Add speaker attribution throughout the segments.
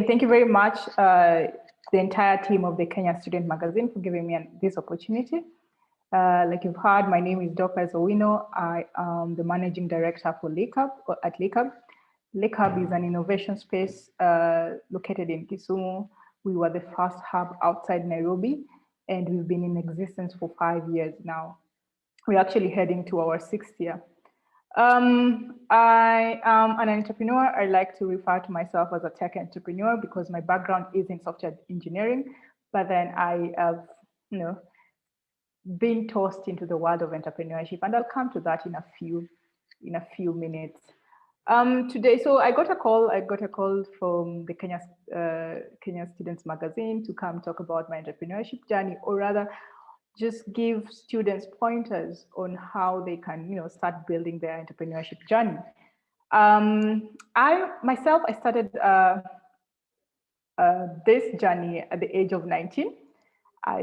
Speaker 1: Thank you very much, the entire team of the Kenya Student Magazine, for giving me this opportunity. Like you've heard, my name is Dr. Owino. I am the Managing Director for LACAB at LACAB. LACAB is an innovation space located in Kisumu. We were the first hub outside Nairobi, and we've been in existence for 5 years now. We're actually heading to our 6th year. I am an entrepreneur. I like to refer to myself as a tech entrepreneur because my background is in software engineering, but then I have, been tossed into the world of entrepreneurship, and I'll come to that in a few minutes. Today, so I got a call from the Kenya Students Magazine to come talk about my entrepreneurship journey, or rather, just give students pointers on how they can, start building their entrepreneurship journey. I started this journey at the age of 19.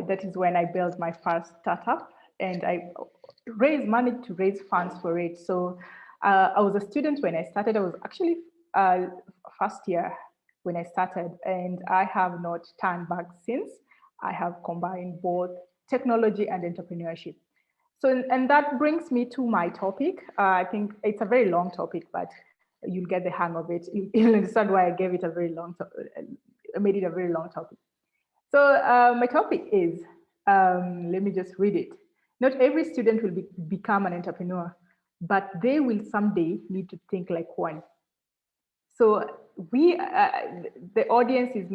Speaker 1: That is when I built my first startup, and I managed to raise funds for it. So I was a student when I started. I was actually first year when I started, and I have not turned back since. I have combined both technology and entrepreneurship. So, and that brings me to my topic. I think it's a very long topic, but you'll get the hang of it. You'll understand why I gave it a very long, made it a very long topic. So my topic is, let me just read it. Not every student will become an entrepreneur, but they will someday need to think like one. So the audience is,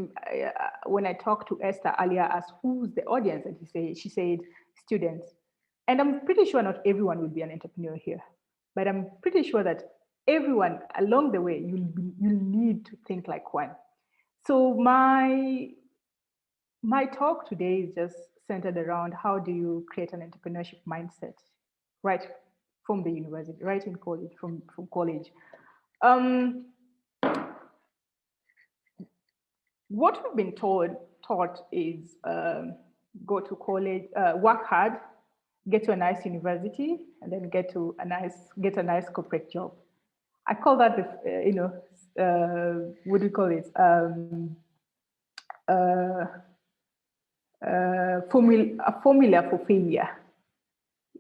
Speaker 1: when I talked to Esther earlier, asked who's the audience, and she said students. And I'm pretty sure not everyone will be an entrepreneur here, but I'm pretty sure that everyone along the way, you'll need to think like one. So my talk today is just centered around how do you create an entrepreneurship mindset, right from the university, right in college, from college. What we've been taught is go to college, work hard, get to a nice university, and then get a nice corporate job. I call that what do you call it? A formula for failure.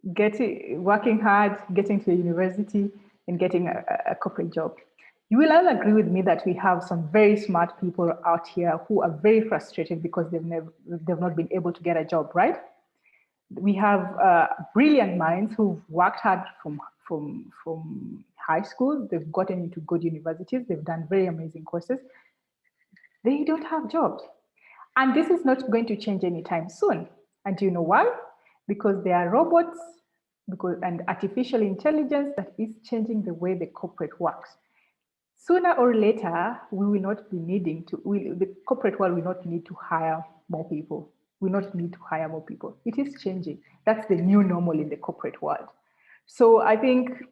Speaker 1: Working hard, getting to a university, and getting a corporate job. You will all agree with me that we have some very smart people out here who are very frustrated because they've not been able to get a job, right? We have brilliant minds who've worked hard from high school. They've gotten into good universities. They've done very amazing courses. They don't have jobs. And this is not going to change anytime soon. And do you know why? Because there are robots and artificial intelligence that is changing the way the corporate works. Sooner or later, we will not be needing to, the corporate world will not need to hire more people. We will not need to hire more people. It is changing. That's the new normal in the corporate world. So I think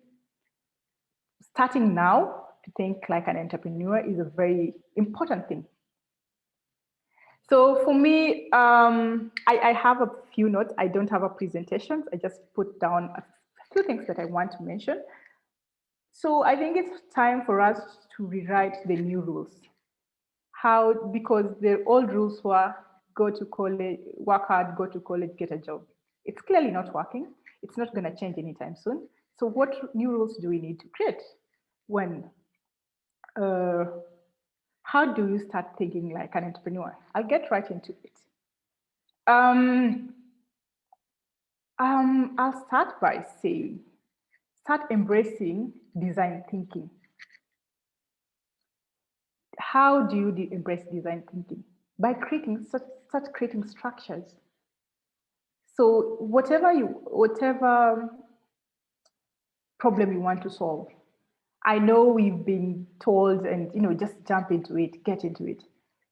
Speaker 1: starting now to think like an entrepreneur is a very important thing. So for me, I have a few notes. I don't have a presentation. I just put down a few things that I want to mention. So I think it's time for us to rewrite the new rules. Because the old rules were go to college, work hard, go to college, get a job. It's clearly not working. It's not going to change anytime soon. So what new rules do we need to create? How do you start thinking like an entrepreneur? I'll get right into it. I'll start by saying, start embracing design thinking. How do you embrace design thinking? By start creating structures. So whatever problem you want to solve, I know we've been told, and just jump into it, get into it.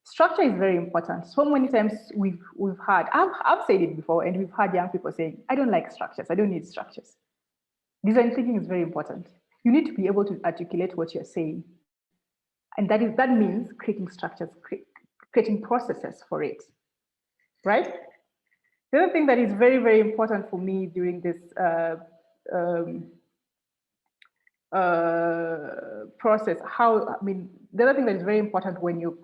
Speaker 1: Structure is very important. So many times we've heard, I've said it before, and we've heard young people saying, I don't like structures, I don't need structures. Design thinking is very important. You need to be able to articulate what you're saying. And that means creating structures, creating processes for it, right? The other thing that is very, very important for me during this process. How, I mean, the other thing that is very important when you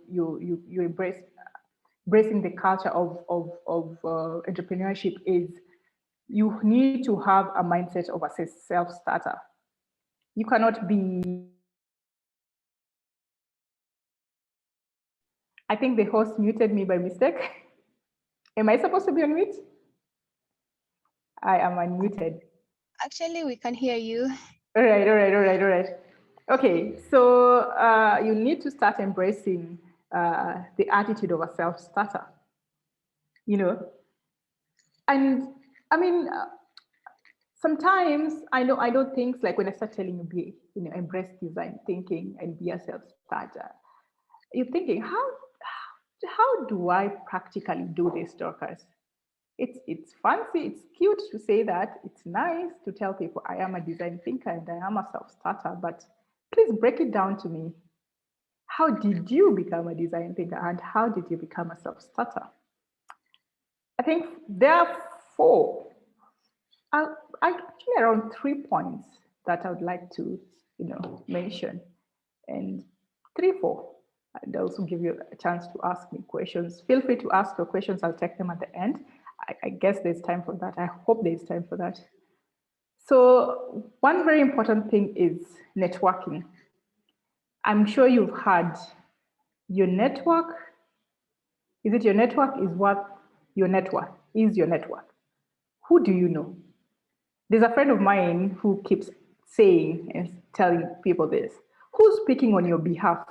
Speaker 1: embracing the culture of entrepreneurship is you need to have a mindset of a self-starter. You cannot be. I think the host muted me by mistake. Am I supposed to be on mute? I am unmuted.
Speaker 2: Actually, we can hear you.
Speaker 1: All right. Okay, so you need to start embracing the attitude of a self-starter, you know. And I mean, sometimes I know things like when I start telling you, embrace design thinking and be a self-starter. You're thinking, how do I practically do this, Dorcas? It's fancy, it's cute to say that. It's nice to tell people I am a design thinker and I am a self-starter, but please break it down to me. How did you become a design thinker and how did you become a self-starter? I think there are four, actually around 3 points that I would like to, mention, and three, four. And also give you a chance to ask me questions. Feel free to ask your questions. I'll take them at the end. I guess there's time for that. I hope there's time for that. So one very important thing is networking. I'm sure you've had your network. Is it your network is what your network is your network? Who do you know? There's a friend of mine who keeps saying and telling people this. Who's speaking on your behalf?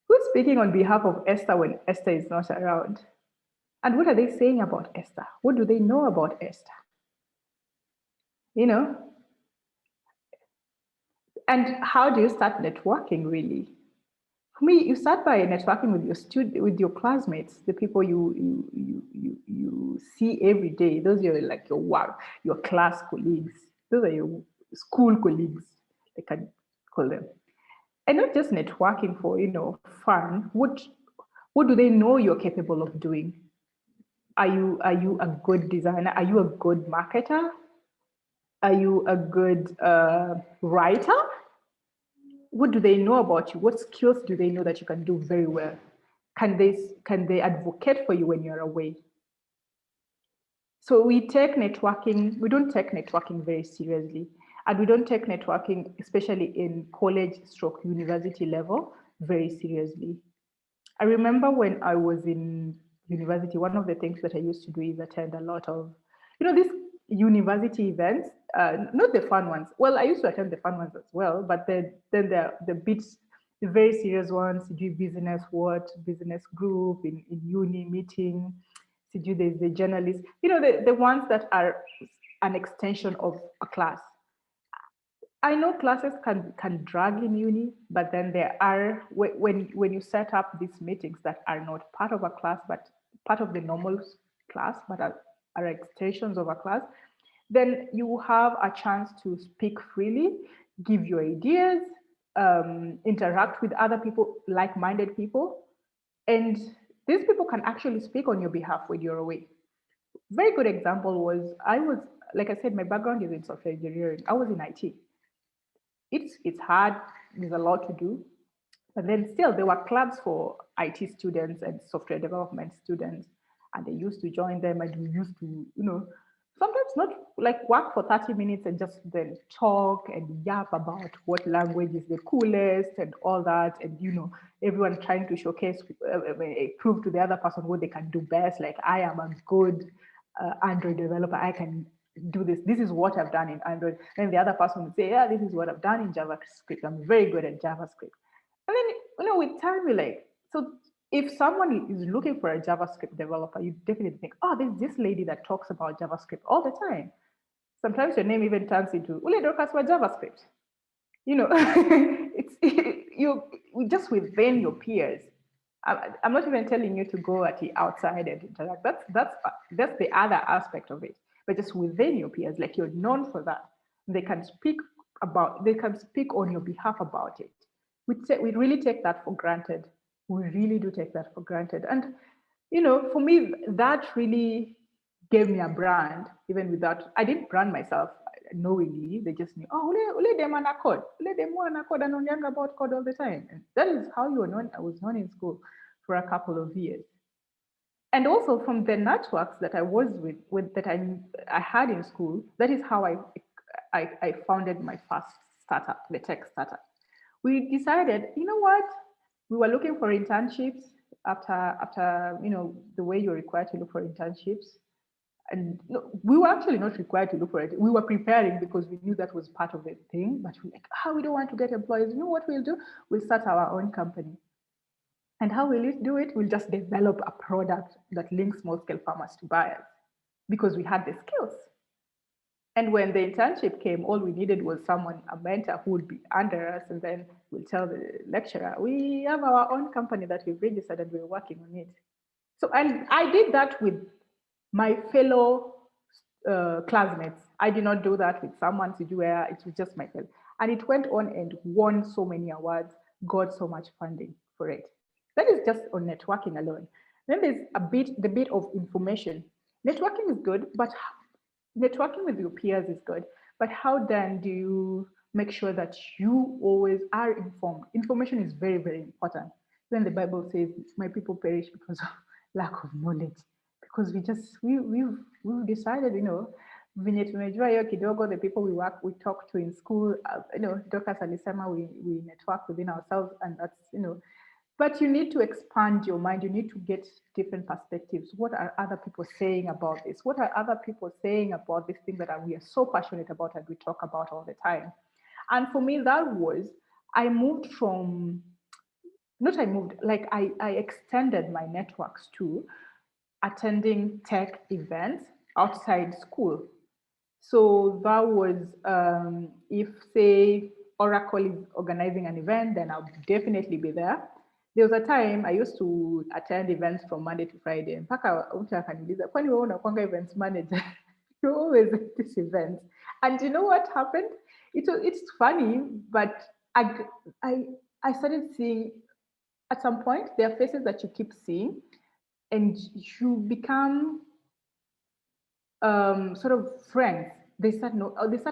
Speaker 1: Who's speaking on behalf of Esther when Esther is not around? And what are they saying about Esther? What do they know about Esther? You know? And how do you start networking really? For me, you start by networking with your with your classmates, the people you see every day. Those are like your work, your class colleagues. Those are your school colleagues, I can call them. And not just networking for fun. What do they know you're capable of doing? Are you a good designer? Are you a good marketer? Are you a good writer? What do they know about you? What skills do they know that you can do very well? Can they advocate for you when you're away? So we don't take networking very seriously. And we don't take networking, especially in college stroke university level, very seriously. I remember when I was in university, one of the things that I used to do is attend a lot of, these university events, not the fun ones. Well, I used to attend the fun ones as well, but then the bits, the very serious ones, do business what, business group, in uni meeting, to do the journalists, the ones that are an extension of a class. I know classes can drag in uni, but then there are when you set up these meetings that are not part of a class, but part of the normal class, but are extensions of a class, then you have a chance to speak freely, give your ideas, interact with other people, like-minded people, and these people can actually speak on your behalf when you're away. Very good example was like I said, my background is in software engineering. I was in IT. It's hard. There's a lot to do, but then still there were clubs for IT students and software development students, and they used to join them, and we used to, sometimes not like work for 30 minutes and just then talk and yap about what language is the coolest and all that, and everyone trying to showcase, prove to the other person what they can do best. Like, I am a good Android developer. I can do this. This is what I've done in Android. And the other person would say, yeah, this is what I've done in JavaScript. I'm very good at JavaScript. And then, with time, you're like, so if someone is looking for a JavaScript developer, you definitely think, oh, there's this lady that talks about JavaScript all the time. Sometimes your name even turns into Ule Dorcas for JavaScript. It's you just within your peers. I'm not even telling you to go at the outside and interact. That's the other aspect of it. But just within your peers, like you're known for that, they can speak on your behalf about it. We really take that for granted. We really do take that for granted. And for me, that really gave me a brand. Even without, I didn't brand myself. knowingly. They just knew, oh, ule dem ana code, ule dem ana code, and young about code all the time. And that is how you were known. I was known in school for a couple of years. And also from the networks that I was with that I had in school, that is how I founded my first startup, the tech startup. We decided, you know what? We were looking for internships after the way you're required to look for internships. And no, we were actually not required to look for it. We were preparing because we knew that was part of the thing. But we're like, we don't want to get employees. You know what we'll do? We'll start our own company. And how will it do it? We'll just develop a product that links small scale farmers to buyers because we had the skills. And when the internship came, all we needed was someone, a mentor who would be under us, and then we'll tell the lecturer, we have our own company that we've registered and we're working on it. So, and I did that with my fellow classmates. I did not do that with someone to do where it was just myself. And it went on and won so many awards, got so much funding for it. That is just on networking alone. Then there's the bit of information. Networking is good, but networking with your peers is good. But how then do you make sure that you always are informed? Information is very, very important. Then the Bible says, my people perish because of lack of knowledge. Because we've decided, venye tumejua hiyo kidogo, the people we talk to in school, Dorcas alisema we network within ourselves, and that's, but you need to expand your mind. You need to get different perspectives. What are other people saying about this? What are other people saying about this thing that we are so passionate about and we talk about all the time? And for me, that was, I moved from, not I moved, like I extended my networks to attending tech events outside school. So that was, if say Oracle is organizing an event, then I'll definitely be there. There was a time I used to attend events from Monday to Friday. Mpaka mtu akaniuliza, kwani wewe unakuanga events manager? You're always at this event. And you know what happened? It's funny, but I started seeing, at some point, there are faces that you keep seeing, and you become sort of friends. They start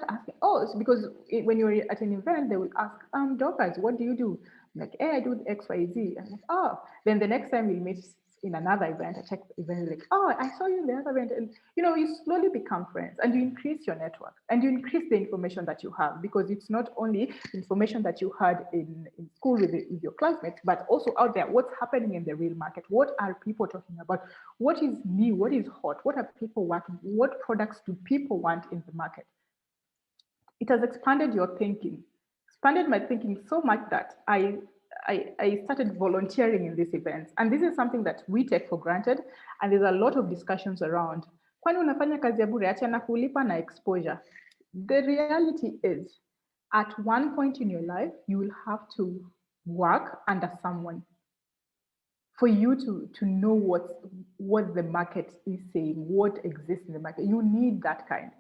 Speaker 1: asking, it's because when you're at an event, they will ask, Dorcas, what do you do? I'm like, hey, I do X, Y, Z. I'm like, oh. Then the next time we'll meet in another event, I check the event, like, oh, I saw you in the other event. And you slowly become friends and you increase your network and you increase the information that you have, because it's not only information that you had in school with your classmates, but also out there, what's happening in the real market. What are people talking about? What is new? What is hot? What are people working? What products do people want in the market? It has expanded your thinking, expanded my thinking so much that I started volunteering in these events. And this is something that we take for granted. And there's a lot of discussions around, kwani unafanya kazi ya bure, acha na kulipa na exposure. The reality is, at one point in your life, you will have to work under someone for you to know what the market is saying, what exists in the market. You need that kind.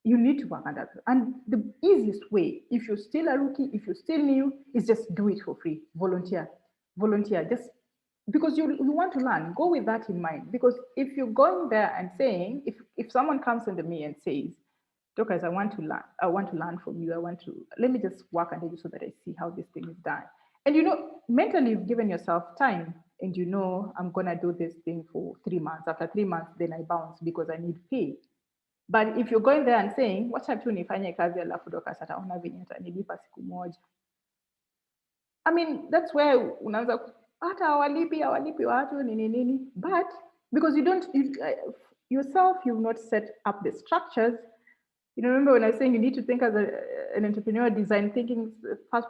Speaker 1: You need to work under. And the easiest way, if you're still a rookie, if you're still new, is just do it for free. Volunteer. Just because you want to learn. Go with that in mind. Because if you're going there and saying, if someone comes into me and says, Doctors, I want to learn from you. Let me just work under you so that I see how this thing is done. And mentally you've given yourself time, and I'm gonna do this thing for 3 months. After 3 months, then I bounce because I need pay. But if you're going there and saying, wacha tu nifanye kazi alafu Dorcas ataona venye atanilipa siku moja. I mean, that's where unaanza hata hawalipi watu nini. But because yourself, you've not set up the structures. Remember when I was saying you need to think as an entrepreneur, design thinking, first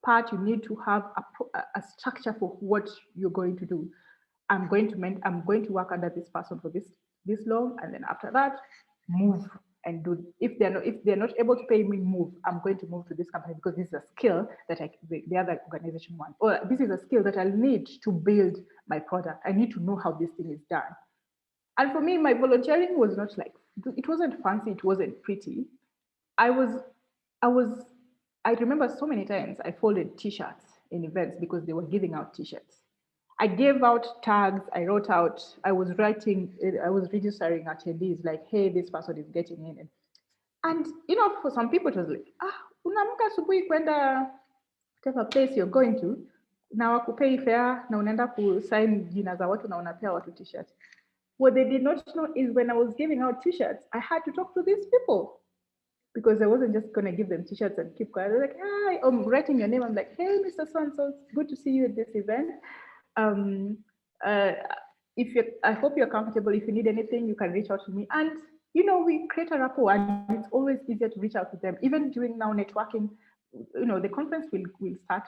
Speaker 1: part, you need to have a structure for what you're going to do. I'm going to work under this person for this long, and then after that, move and do. If they're not able to pay me, move. I'm going to move to this company because this is a skill that the other organization wants, or this is a skill that I'll need to build my product. I need to know how this thing is done. And for me, my volunteering was not like, it wasn't fancy, it wasn't pretty. I remember so many times I folded t-shirts in events because they were giving out t-shirts. I gave out tags, I was registering attendees like, hey, this person is getting in. And for some people it was like, unaamka asubuhi kwenda whatever place you're going to, na wakupei fare na unaenda kusign jina za watu na unapea watu t-shirts. What they did not know is when I was giving out t-shirts, I had to talk to these people because I wasn't just going to give them t-shirts and keep quiet. They're like, hi, I'm writing your name. I'm like, hey, Mr. So-and-so, it's good to see you at this event. Um, uh, I hope you're comfortable. If you need anything, you can reach out to me. And, we create a rapport, and it's always easier to reach out to them. Even during now networking, the conference will start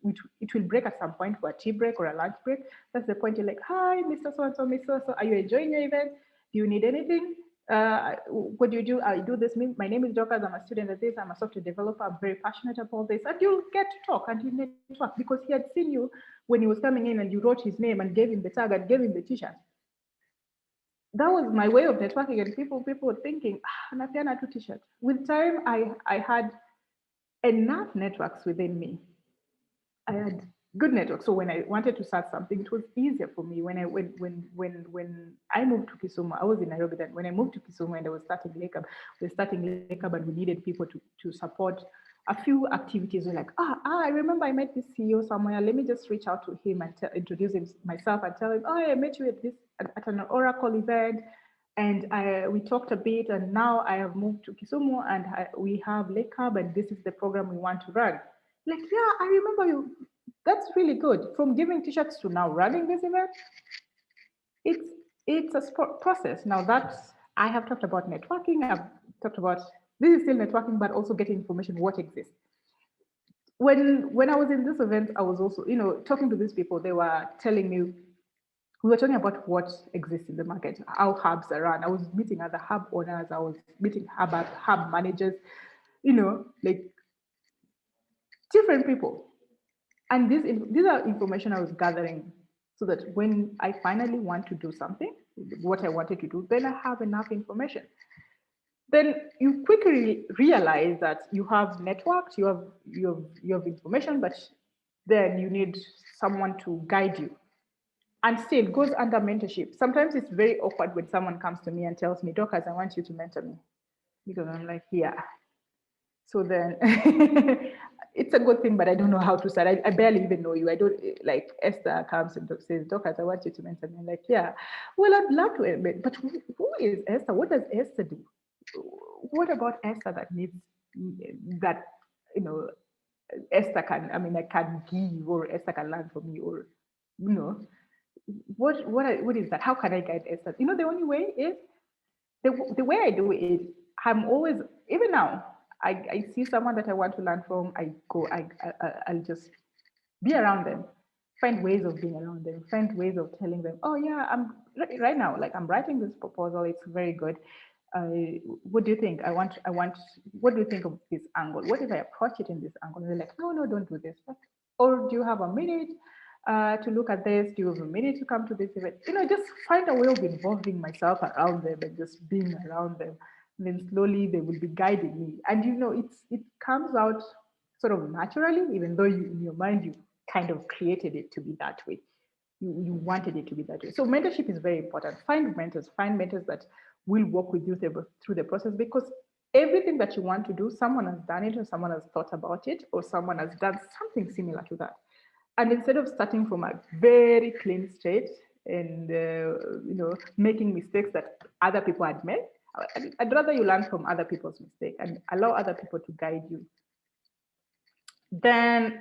Speaker 1: which it will break at some point for a tea break or a lunch break. That's the point. You're like, hi, Mr. So-and-so, Mr. So, are you enjoying your event? Do you need anything? What do you do? I do this. My name is Dorcas. I'm a student at this. I'm a software developer. I'm very passionate about this. And you'll get to talk and you network because he had seen you when he was coming in and you wrote his name and gave him the tag and gave him the t-shirt. That was my way of networking, and people were thinking, napeana tu t-shirt. With time, I had enough networks within me. I had good network. So when I wanted to start something, it was easier for me. When I moved to Kisumu, I was in Nairobi then. When I moved to Kisumu and I was starting Lakeup, and we needed people to support a few activities. We're like, I remember I met this CEO somewhere. Let me just reach out to him and introduce myself and tell him, I met you at an Oracle event. And we talked a bit, and now I have moved to Kisumu, and we have Lakeup, and this is the program we want to run. Like, yeah, I remember you. That's really good. From giving t-shirts to now running this event, it's a process. Now that's, I have talked about networking. I've talked about, this is still networking, but also getting information what exists. When I was in this event, I was also, talking to these people. They were telling me, we were talking about what exists in the market, how hubs are run. I was meeting other hub owners. I was meeting hub managers, like different people. And these are information I was gathering so that when I finally want to do something, what I wanted to do, then I have enough information. Then you quickly realize that you have networks, you have information, but then you need someone to guide you. And still, it goes under mentorship. Sometimes it's very awkward when someone comes to me and tells me, Dorcas, I want you to mentor me. Because I'm like, yeah. So then it's a good thing, but I don't know how to start. I barely even know you. I don't, like, Esther comes and says, Dorcas, I want you to mentor me. I'm like, yeah, well, I'd love to admit, but who is Esther? What does Esther do? What about Esther that needs that, Esther can, I can give, or Esther can learn from me, or, what is that? How can I guide Esther? The only way is, the way I do it, I'm always, even now, I see someone that I want to learn from, I'll just be around them, find ways of being around them, find ways of telling them, oh yeah, I'm right now, like, I'm writing this proposal, it's very good. What do you think? What do you think of this angle? What if I approach it in this angle? And they're like, no, don't do this. Or do you have a minute to look at this? Do you have a minute to come to this event? Just find a way of involving myself around them and just being around them. And then slowly they will be guiding me. And it comes out sort of naturally, even though in your mind you kind of created it to be that way. You wanted it to be that way. So mentorship is very important. Find mentors that will work with you through the process, because everything that you want to do, someone has done it, or someone has thought about it, or someone has done something similar to that. And instead of starting from a very clean state and making mistakes that other people had made, I'd rather you learn from other people's mistakes and allow other people to guide you. Then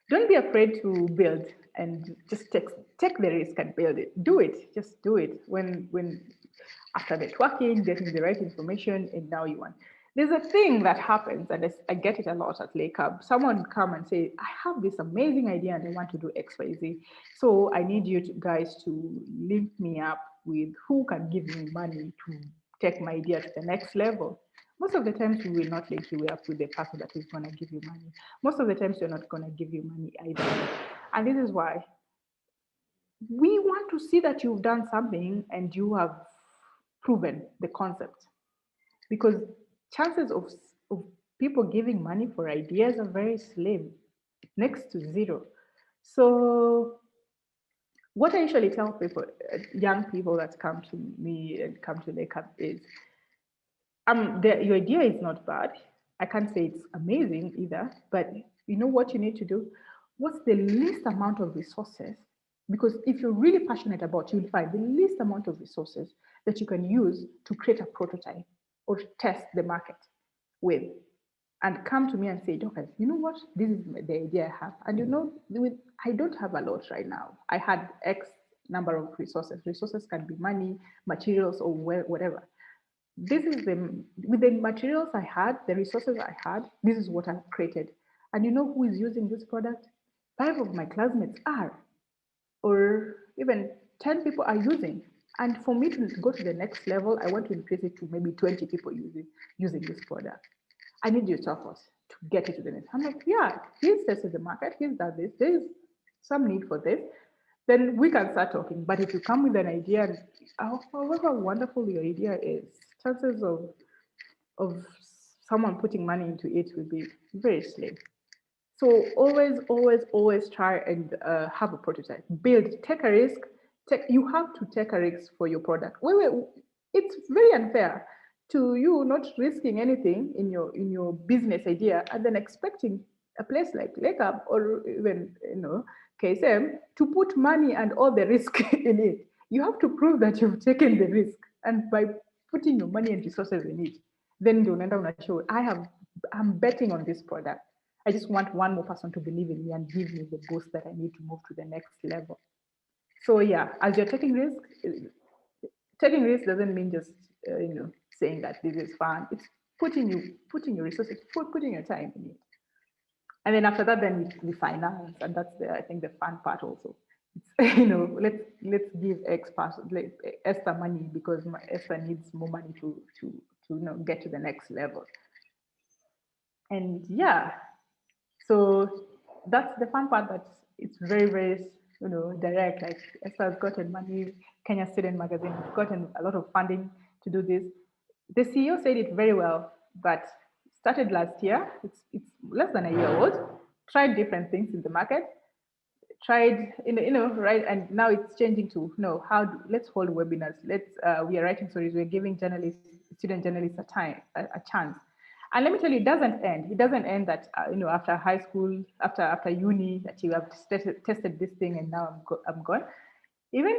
Speaker 1: don't be afraid to build, and just take the risk and build it. Do it. Just do it. When after networking, getting the right information, and now you want. There's a thing that happens, and I get it a lot at Lakeup. Someone come and say, I have this amazing idea and I want to do X, Y, Z. So I need you guys to link me up with who can give me money to take my idea to the next level. Most of the times we will not link you up with the person that is going to give you money. Most of the times they're not going to give you money either. And this is why we want to see that you've done something and you have proven the concept, because chances of people giving money for ideas are very slim, next to zero. So what I usually tell people, young people that come to me and come to Lakeup, is your idea is not bad. I can't say it's amazing either, but you know what you need to do? What's the least amount of resources? Because if you're really passionate about, you'll find the least amount of resources that you can use to create a prototype or test the market with, and come to me and say, Doctor, you know what? This is the idea I have. And you know, I don't have a lot right now. I had X number of resources. Resources can be money, materials, or whatever. This is the with the materials I had, the resources I had, this is what I've created. And you know who is using this product? 5 of my classmates are, or even 10 people are using. And for me to go to the next level, I want to increase it to maybe 20 people using this product. I need your support to get it to the next. I'm like, yeah, he's tested the market, he's done this, there's some need for this. Then we can start talking. But if you come with an idea, and however wonderful your idea is, chances of someone putting money into it will be very slim. So always, always, always try and have a prototype. Build, take a risk. You have to take a risk for your product. It's very unfair to you not risking anything in your business idea and then expecting a place like Lake Up or even KSM to put money and all the risk in it. You have to prove that you've taken the risk, and by putting your money and resources in it, then you'll end up show I'm betting on this product. I just want one more person to believe in me and give me the boost that I need to move to the next level. So yeah, as you're taking risk doesn't mean just saying that this is fun. It's putting your resources, putting your time in it. And then after that, then we finance, and that's I think the fun part also. It's, let's give Esther money because Esther needs more money to get to the next level. And yeah, so that's the fun part. That it's very very direct. Like Esther has gotten money. Kenya Student Magazine has gotten a lot of funding to do this. The CEO said it very well, but started last year. It's less than a year old. Tried different things in the market. Tried right, and now it's changing to let's hold webinars. We are writing stories. We're giving student journalists a chance. And let me tell you, it doesn't end. It doesn't end that after high school, after uni, that you have tested this thing and now I'm gone. Even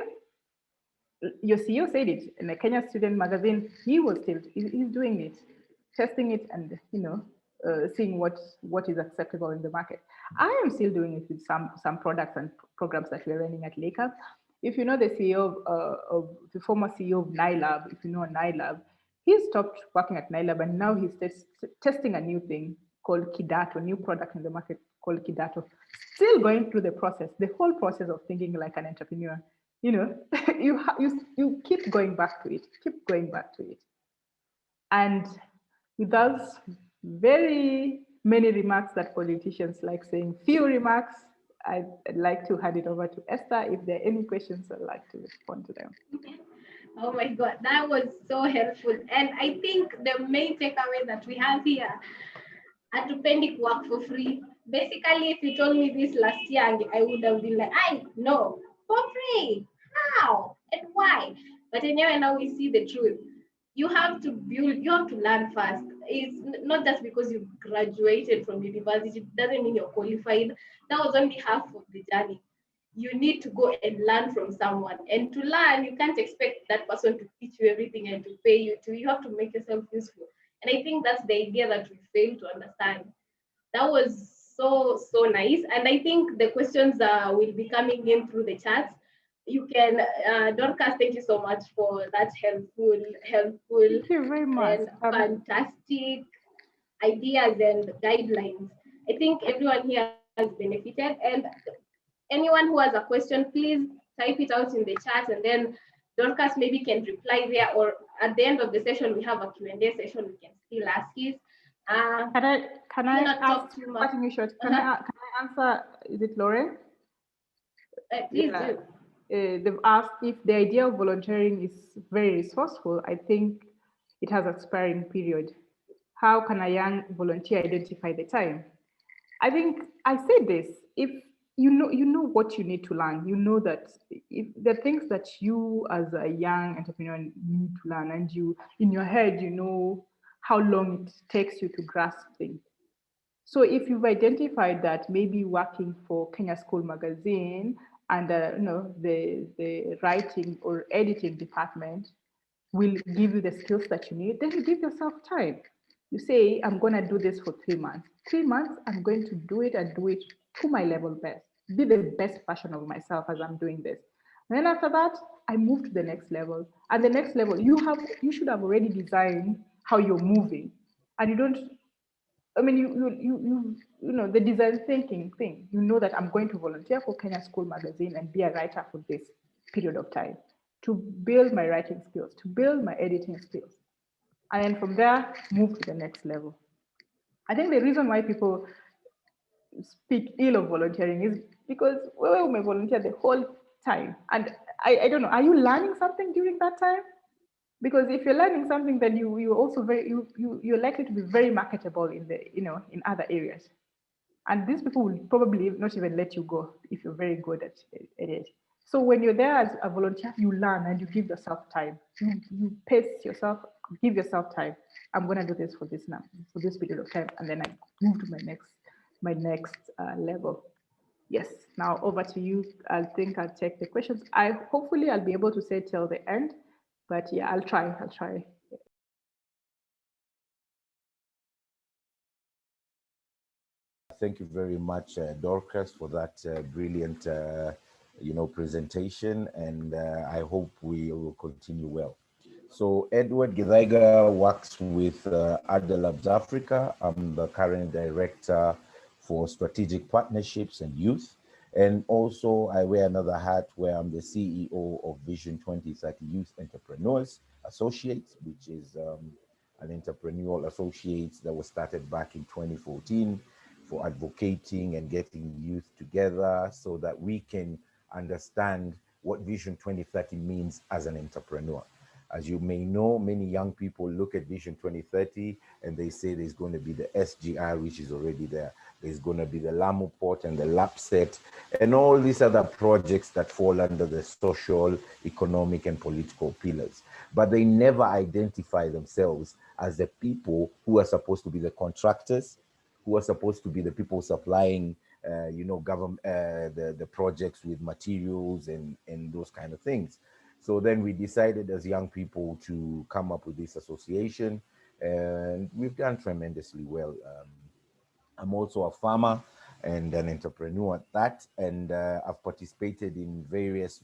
Speaker 1: your CEO said it in the Kenya Student Magazine. He's doing it, testing it, and seeing what is acceptable in the market. I am still doing it with some products and programs that we're running at Lakeup. If you know the CEO of the former CEO of NILAB, if you know NILAB, he stopped working at NILAB and now he's testing a new thing called Kidato, new product in the market called Kidato. Still going through the process, the whole process of thinking like an entrepreneur. You keep going back to it, and with those very many remarks that politicians like saying, few remarks, I'd like to hand it over to Esther. If there are any questions, I'd like to respond to them.
Speaker 3: Oh my God, that was so helpful. And I think the main takeaway that we have here, Atupendik work for free. Basically, if you told me this last year, I would have been like, no, for free. How and why? But anyway, now we see the truth. You have to learn first. It's not just because you graduated from university, it doesn't mean you're qualified. That was only half of the journey. You need to go and learn from someone. And to learn, you can't expect that person to teach you everything and to pay you to. You have to make yourself useful. And I think that's the idea that we fail to understand. That was so nice. And I think the questions will be coming in through the chats. You can, Dorcas, thank you so much for that helpful,
Speaker 1: thank you very much.
Speaker 3: And fantastic ideas and guidelines. I think everyone here has benefited. And anyone who has a question, please type it out in the chat, and then Dorcas maybe can reply there, or at the end of the session, we have a Q&A session, we can still ask it.
Speaker 1: Can I ask cutting you short? Can I answer? Is it Lauren?
Speaker 3: Please do.
Speaker 1: They've asked if the idea of volunteering is very resourceful. I think it has an expiring period. How can a young volunteer identify the time? I think I said this. If you know what you need to learn, you know that if the things that you as a young entrepreneur need to learn, and you in your head how long it takes you to grasp things. So if you've identified that maybe working for Kenya School Magazine and the writing or editing department will give you the skills that you need, then you give yourself time. You say, I'm going to do this for 3 months. 3 months, I'm going to do it and do it to my level best. Be the best version of myself as I'm doing this. And then after that, I move to the next level. And the next level, you should have already designed how you're moving. And you don't, I mean, you know, the design thinking thing, you know that I'm going to volunteer for Kenya School Magazine and be a writer for this period of time to build my writing skills, to build my editing skills. And then from there, move to the next level. I think the reason why people speak ill of volunteering is because we may volunteer the whole time. And I don't know, are you learning something during that time? Because if you're learning something, then you also you're likely to be very marketable in the in other areas, and these people will probably not even let you go if you're very good at it. So when you're there as a volunteer, you learn and you give yourself time. You pace yourself, give yourself time. I'm gonna do this for this period of time, and then I move to my next level. Yes. Now over to you. I think I'll take the questions. Hopefully I'll be able to say till the end, but yeah, I'll try.
Speaker 4: Thank you very much, Dorcas, for that brilliant, presentation, and I hope we will continue well. So Edward Githaiga works with Ada Labs Africa. I'm the current director for strategic partnerships and youth. And also I wear another hat where I'm the CEO of Vision 2030 Youth Entrepreneurs Associates, which is an entrepreneurial associate that was started back in 2014 for advocating and getting youth together so that we can understand what Vision 2030 means as an entrepreneur. As you may know, many young people look at Vision 2030 and they say there's going to be the SGR, which is already there. There's going to be the Lamu Port and the LAPSET and all these other projects that fall under the social, economic, and political pillars. But they never identify themselves as the people who are supposed to be the contractors, who are supposed to be the people supplying, government, the projects with materials and those kind of things. So then we decided as young people to come up with this association, and we've done tremendously well. I'm also a farmer and an entrepreneur at that, and I've participated in various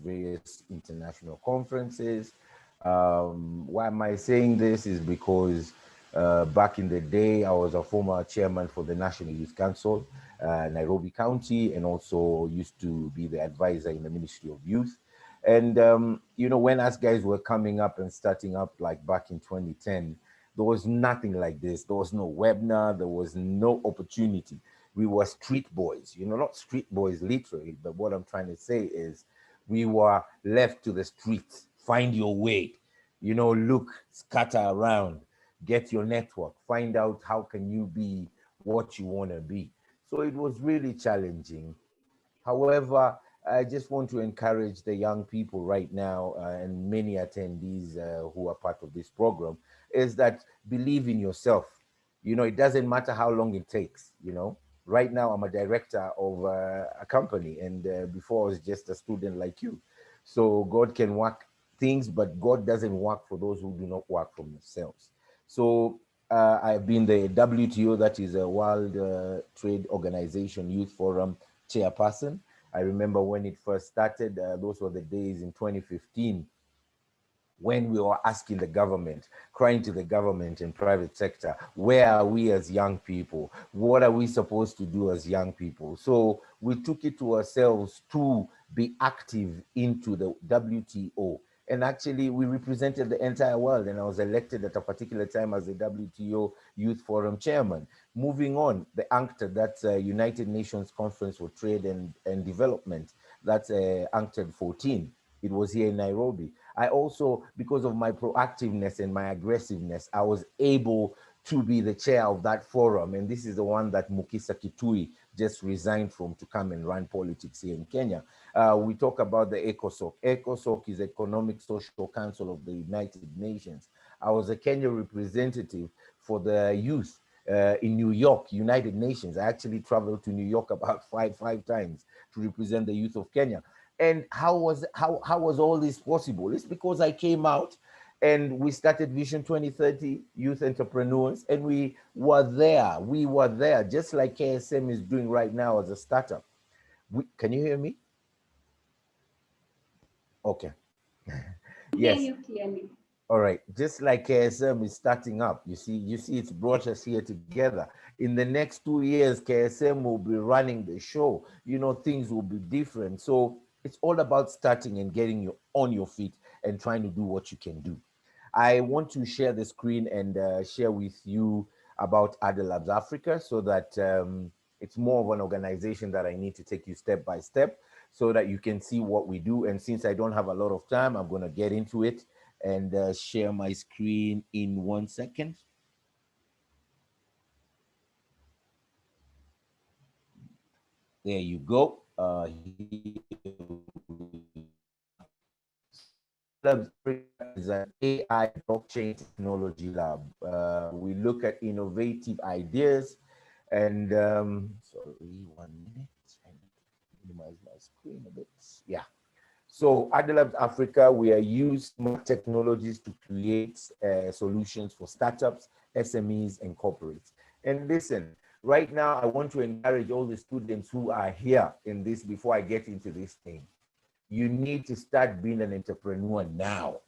Speaker 4: international conferences. Why am I saying this is because back in the day, I was a former chairman for the National Youth Council, Nairobi County, and also used to be the advisor in the Ministry of Youth. And, when us guys were coming up and starting up, like back in 2010, there was nothing like this. There was no webinar. There was no opportunity. We were street boys, not street boys literally, but what I'm trying to say is we were left to the streets. Find your way, look, scatter around, get your network, find out how can you be what you want to be. So it was really challenging. However, I just want to encourage the young people right now and many attendees who are part of this program is that believe in yourself. It doesn't matter how long it takes, Right now, I'm a director of a company, and before I was just a student like you. So God can work things, but God doesn't work for those who do not work for themselves. So I've been the WTO, that is a World Trade Organization Youth Forum chairperson. I remember when it first started, those were the days in 2015 when we were asking the government, crying to the government and private sector, where are we as young people? What are we supposed to do as young people? So we took it to ourselves to be active into the WTO. And actually, we represented the entire world, and I was elected at a particular time as the WTO Youth Forum chairman. Moving on, the UNCTAD, that's United Nations Conference for Trade and Development, that's UNCTAD 14. It was here in Nairobi. I also, because of my proactiveness and my aggressiveness, I was able to be the chair of that forum. And this is the one that Mukisa Kitui just resigned from to come and run politics here in Kenya. We talk about the ECOSOC. ECOSOC is Economic Social Council of the United Nations. I was a Kenya representative for the youth in New York, United Nations. I actually traveled to New York about five times to represent the youth of Kenya. And how was all this possible? It's because I came out and we started Vision 2030 Youth Entrepreneurs, and we were there. We were there, just like KSM is doing right now as a startup. Can you hear me? Okay.
Speaker 3: Hear
Speaker 4: Yes.
Speaker 3: you clearly.
Speaker 4: All right. Just like KSM is starting up, you see, it's brought us here together. In the next 2 years, KSM will be running the show. You know, things will be different. So it's all about starting and getting you on your feet and trying to do what you can do. I want to share the screen and share with you about Ada Labs Africa, so that it's more of an organization that I need to take you step by step so that you can see what we do. And since I don't have a lot of time, I'm going to get into it and share my screen in 1 second. There you go. Labs is an AI blockchain technology lab. We look at innovative ideas and sorry, 1 minute. I need to minimize my screen a bit. Yeah. So at Labs Africa, we are using smart technologies to create solutions for startups, SMEs, and corporates. And listen, right now, I want to encourage all the students who are here in this before I get into this thing. You need to start being an entrepreneur now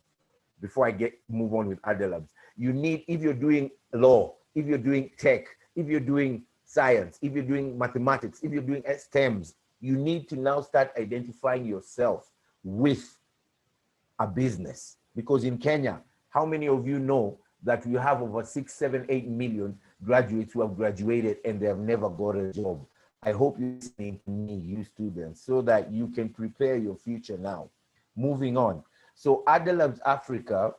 Speaker 4: before I move on with Ada Labs. You need, if you're doing law, if you're doing tech, if you're doing science, if you're doing mathematics, if you're doing STEMs, you need to now start identifying yourself with a business. Because in Kenya, how many of you know that we have over 6, 7, 8 million graduates who have graduated and they have never got a job? I hope you're listening to me, you students, so that you can prepare your future now. Moving on. So Ada Labs Africa,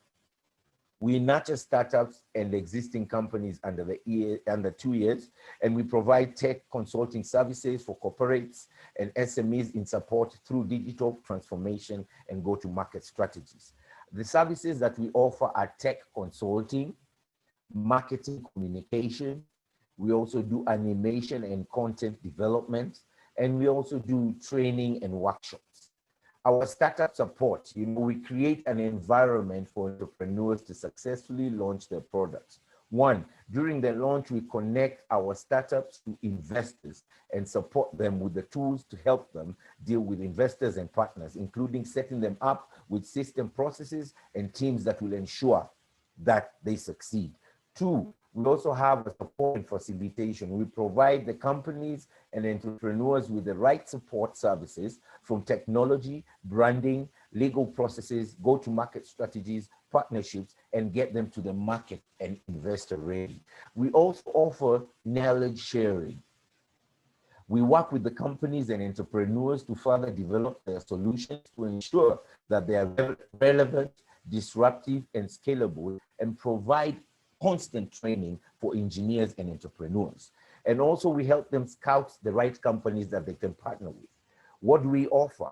Speaker 4: we nurture startups and existing companies under 2 years, and we provide tech consulting services for corporates and SMEs in support through digital transformation and go-to-market strategies. The services that we offer are tech consulting, marketing communication. We also do animation and content development, and we also do training and workshops. Our startup support, we create an environment for entrepreneurs to successfully launch their products. One, during the launch, we connect our startups to investors and support them with the tools to help them deal with investors and partners, including setting them up with system processes and teams that will ensure that they succeed. Two, we also have a support and facilitation. We provide the companies and entrepreneurs with the right support services from technology, branding, legal processes, go-to-market strategies, partnerships, and get them to the market and investor ready. We also offer knowledge sharing. We work with the companies and entrepreneurs to further develop their solutions to ensure that they are relevant, disruptive, and scalable, and provide constant training for engineers and entrepreneurs. And also we help them scout the right companies that they can partner with. What do we offer?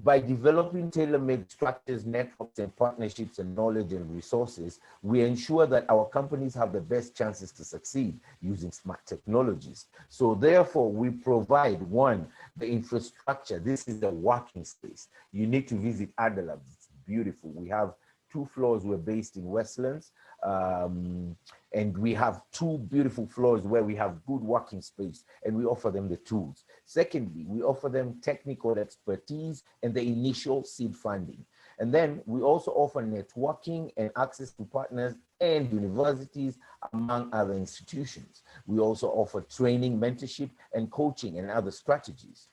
Speaker 4: By developing tailor-made structures, networks, and partnerships and knowledge and resources, we ensure that our companies have the best chances to succeed using smart technologies. So therefore, we provide, one, the infrastructure. This is the working space. You need to visit Ada Labs. It's beautiful. We have 2 floors. We're based in Westlands. And we have 2 beautiful floors where we have good working space, and we offer them the tools. Secondly, we offer them technical expertise and the initial seed funding. And then we also offer networking and access to partners and universities, among other institutions. We also offer training, mentorship, and coaching and other strategies.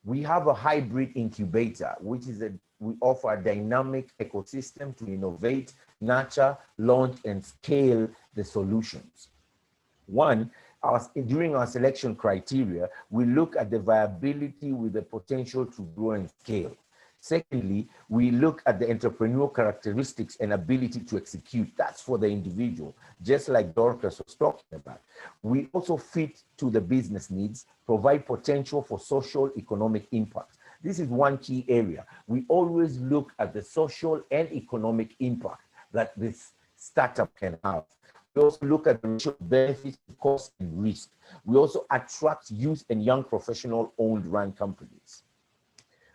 Speaker 4: We have a hybrid incubator, which is we offer a dynamic ecosystem to innovate, nurture, launch, and scale the solutions. One, during our selection criteria, we look at the viability with the potential to grow and scale. Secondly, we look at the entrepreneurial characteristics and ability to execute. That's for the individual, just like Dorcas was talking about. We also fit to the business needs, provide potential for social economic impact. This is one key area. We always look at the social and economic impact that this startup can have. We also look at the ratio of benefits, cost, and risk. We also attract youth and young professional-owned run companies.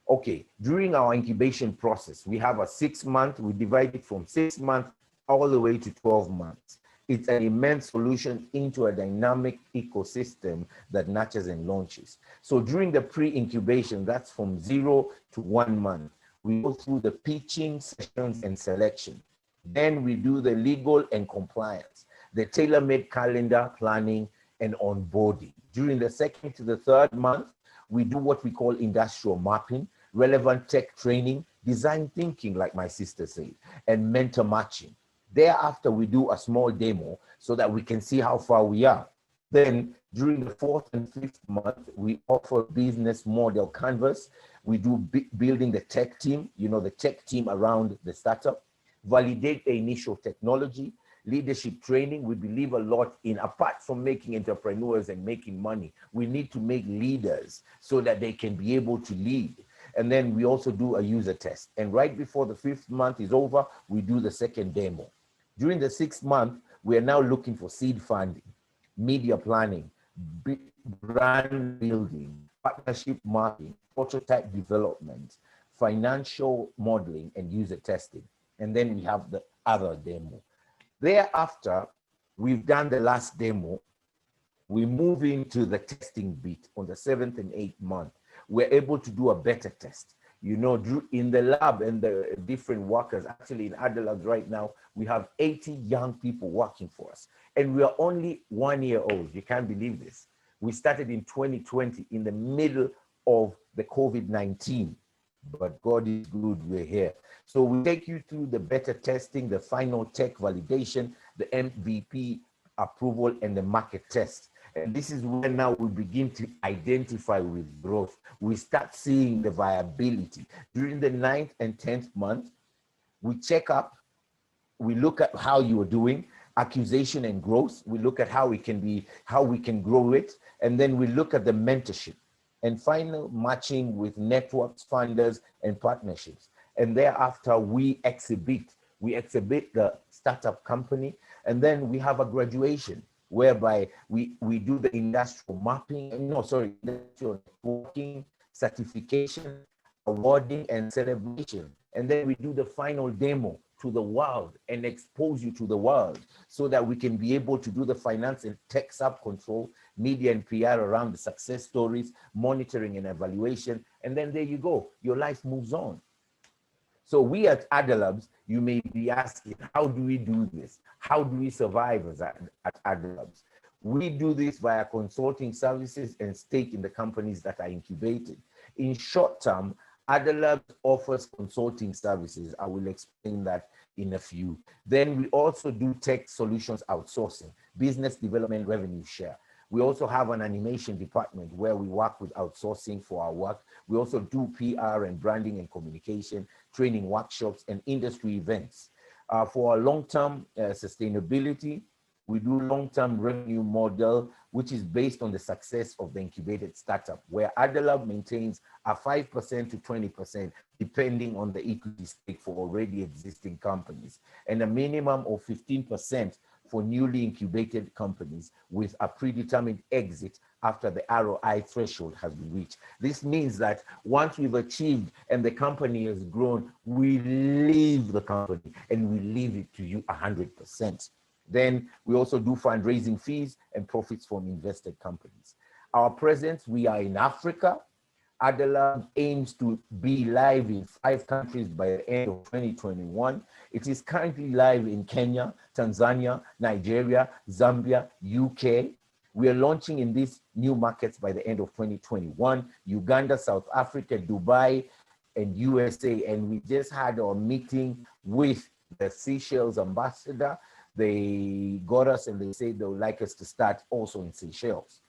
Speaker 4: Okay, during our incubation process, we have a 6-month, we divide it from 6 months all the way to 12 months. It's an immense solution into a dynamic ecosystem that nurtures and launches. So during the pre-incubation, that's from 0 to 1 month, we go through the pitching sessions and selection. Then we do the legal and compliance, the tailor-made calendar planning and onboarding. During the 2nd to the 3rd month, we do what we call industrial mapping, relevant tech training, design thinking, like my sister said, and mentor matching. Thereafter, we do a small demo so that we can see how far we are. Then during the 4th and 5th month, we offer business model canvas. We do building the tech team, the tech team around the startup, validate the initial technology, leadership training. We believe a lot in, apart from making entrepreneurs and making money, we need to make leaders so that they can be able to lead. And then we also do a user test. And right before the 5th month is over, we do the 2nd demo. During the 6th month, we are now looking for seed funding, media planning, brand building, partnership marketing, prototype development, financial modeling, and user testing. And then we have the other demo. Thereafter, we've done the last demo. We move into the testing bit on the 7th and 8th month. We're able to do a better test. In the lab and the different workers, actually in Ada Labs right now, we have 80 young people working for us. And we are only 1 year old. You can't believe this. We started in 2020 in the middle of the COVID-19, but God is good, we're here. So we take you through the beta testing, the final tech validation, the MVP approval, and the market test. And this is where now we begin to identify with growth. We start seeing the viability. During the 9th and 10th month, we check up, we look at how you are doing, accusation and growth. We look at how we can grow it. And then we look at the mentorship and final matching with networks, funders, and partnerships. And thereafter, we exhibit the startup company. And then we have a graduation, whereby we do the industrial mapping, industrial networking, certification, awarding, and celebration. And then we do the final demo to the world and expose you to the world so that we can be able to do the finance and tech sub-control, media and PR around the success stories, monitoring and evaluation. And then there you go, your life moves on. So we at Ada Labs, you may be asking, how do we do this? How do we survive at Ada Labs? We do this via consulting services and stake in the companies that are incubated. In short term, Ada Labs offers consulting services. I will explain that in a few. Then we also do tech solutions outsourcing, business development, revenue share. We also have an animation department where we work with outsourcing for our work. We also do PR and branding and communication, training workshops, and industry events. For our long-term sustainability, we do long-term revenue model, which is based on the success of the incubated startup, where Ada Lab maintains a 5% to 20%, depending on the equity stake for already existing companies, and a minimum of 15% for newly incubated companies with a predetermined exit after the ROI threshold has been reached. This means that once we've achieved and the company has grown, we leave the company and we leave it to you 100%. Then we also do fundraising fees and profits from invested companies. Our presence, we are in Africa. Ada Lab aims to be live in 5 countries by the end of 2021. It is currently live in Kenya, Tanzania, Nigeria, Zambia, UK. We are launching in these new markets by the end of 2021, Uganda, South Africa, Dubai, and USA. And we just had our meeting with the Seychelles ambassador. They got us and they said they would like us to start also in Seychelles.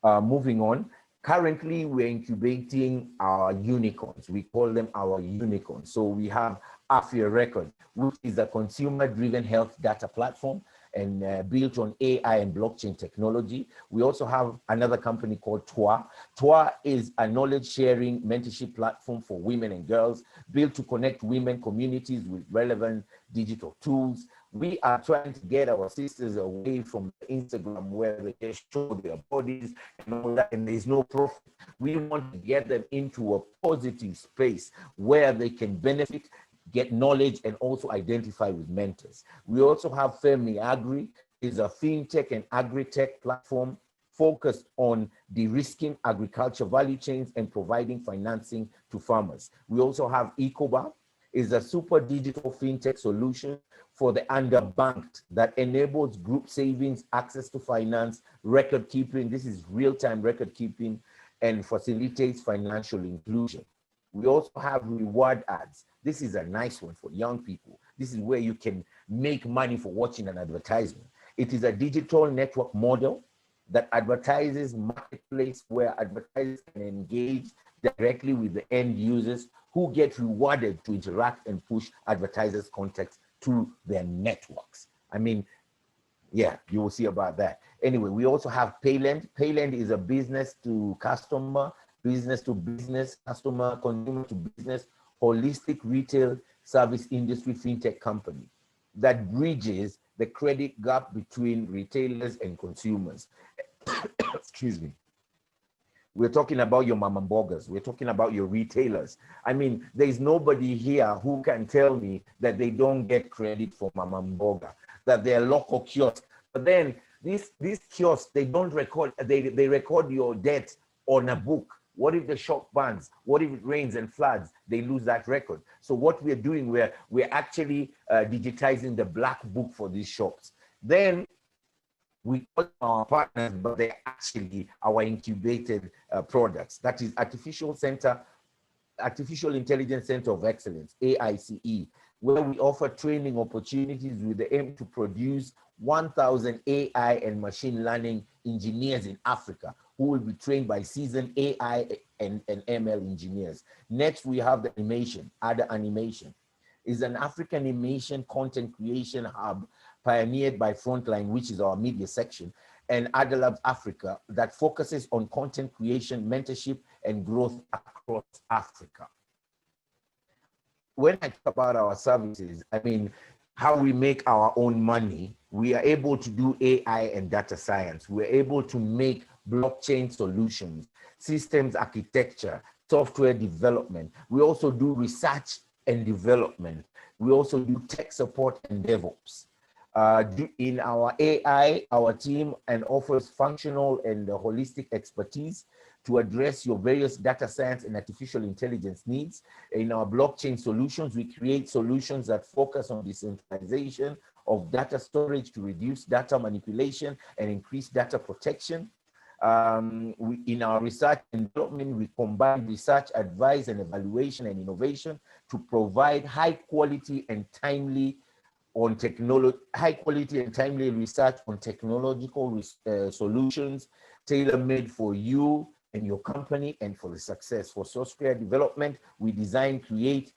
Speaker 4: Moving on. Currently, we're incubating our unicorns. We call them our unicorns. So we have Afia Record, which is a consumer-driven health data platform and built on AI and blockchain technology. We also have another company called TWA. TWA is a knowledge-sharing mentorship platform for women and girls built to connect women communities with relevant digital tools. We are trying to get our sisters away from Instagram where they just show their bodies and all that, and there's no profit. We want to get them into a positive space where they can benefit, get knowledge, and also identify with mentors. We also have Femi Agri, is a fintech and agri-tech platform focused on de-risking agriculture value chains and providing financing to farmers. We also have Ecoba, is a super digital fintech solution for the underbanked that enables group savings, access to finance, record keeping. This is real-time record keeping and facilitates financial inclusion. We also have reward ads. This is a nice one for young people. This is where you can make money for watching an advertisement. It is a digital network model that advertises marketplace where advertisers can engage directly with the end users who get rewarded to interact and push advertisers' content to their networks. I mean, yeah, you will see about that. Anyway, we also have Payland. Payland is a business to customer, business to business, customer, consumer to business, holistic retail service industry fintech company that bridges the credit gap between retailers and consumers. Excuse me. We're talking about your mama mbogas. We're talking about your retailers. I mean, there's nobody here who can tell me that they don't get credit for mama mboga, that they're local kiosks. But then these kiosks, they don't record, they record your debt on a book. What if the shop burns? What if it rains and floods? They lose that record. So what we're doing, we're actually digitizing the black book for these shops. Then we call them our partners, but they're actually our incubated products. That is Artificial Intelligence Center of Excellence, AICE, where we offer training opportunities with the aim to produce 1,000 AI and machine learning engineers in Africa who will be trained by seasoned AI and ML engineers. Next, we have the animation. Ada Animation is an African animation content creation hub pioneered by Frontline, which is our media section, and Ada Labs Africa that focuses on content creation, mentorship, and growth across Africa. When I talk about our services, I mean, how we make our own money, we are able to do AI and data science. We're able to make blockchain solutions, systems architecture, software development. We also do research and development. We also do tech support and DevOps. In our AI, our team and offers functional and holistic expertise to address your various data science and artificial intelligence needs. In our blockchain solutions, we create solutions that focus on decentralization of data storage to reduce data manipulation and increase data protection. In our research and development, we combine research, advice, and evaluation and innovation to provide high quality and timely research on technological solutions tailor-made for you and your company and for the success. For software development, we design, create,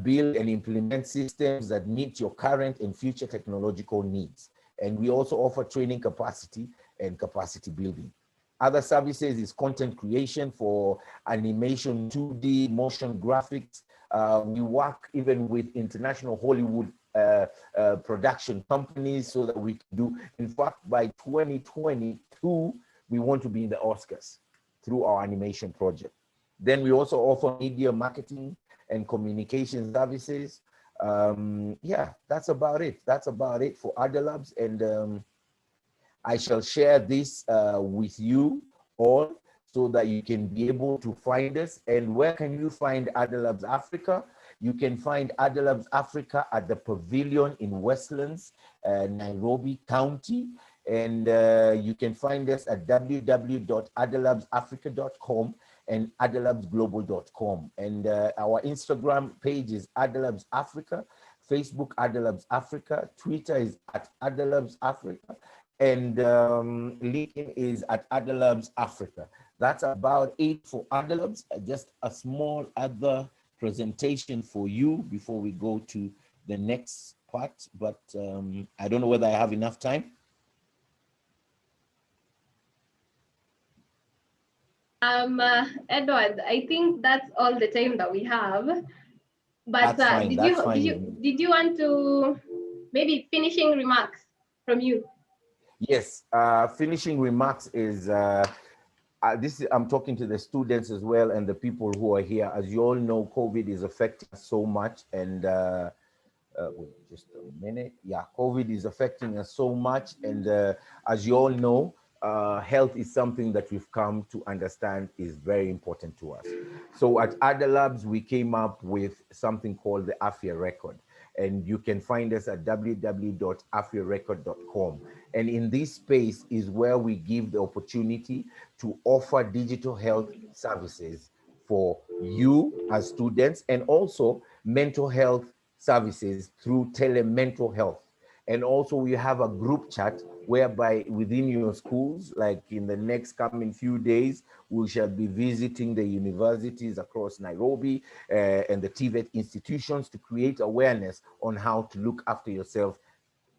Speaker 4: build, and implement systems that meet your current and future technological needs. And we also offer training capacity and capacity building. Other services is content creation for animation, 2D, motion graphics. We work even with international Hollywood production companies so that we can do, in fact, by 2022, we want to be in the Oscars through our animation project. Then we also offer media marketing and communication services. Yeah, that's about it. That's about it for Ada Labs. And I shall share this with you all so that you can be able to find us. And where can you find Ada Labs Africa? You can find Ada Labs Africa at the Pavilion in Westlands, Nairobi County. And you can find us at www.adalabsafrica.com and adalabsglobal.com. And our Instagram page is Ada Labs Africa, Facebook Ada Labs Africa, Twitter is at Ada Labs Africa, and LinkedIn is at Ada Labs Africa. That's about it for Ada Labs. Just a small other presentation for you before we go to the next part, but I don't know whether I have enough time.
Speaker 3: Edward, I think that's all the time that we have. But
Speaker 4: That's fine.
Speaker 3: did
Speaker 4: That's
Speaker 3: you
Speaker 4: fine
Speaker 3: did
Speaker 4: with
Speaker 3: you
Speaker 4: me.
Speaker 3: did you want to maybe finishing remarks from you?
Speaker 4: Yes, finishing remarks is this is, I'm talking to the students as well and the people who are here. As you all know, COVID is affecting us so much, and wait, just a minute. Yeah, COVID is affecting us so much, and as you all know, health is something that we've come to understand is very important to us. So at Ada Labs, we came up with something called the AFIA record, and you can find us at www.afiarecord.com. And in this space is where we give the opportunity to offer digital health services for you as students, and also mental health services through telemental health. And also we have a group chat whereby within your schools, like in the next coming few days, we shall be visiting the universities across Nairobi and the TVET institutions to create awareness on how to look after yourself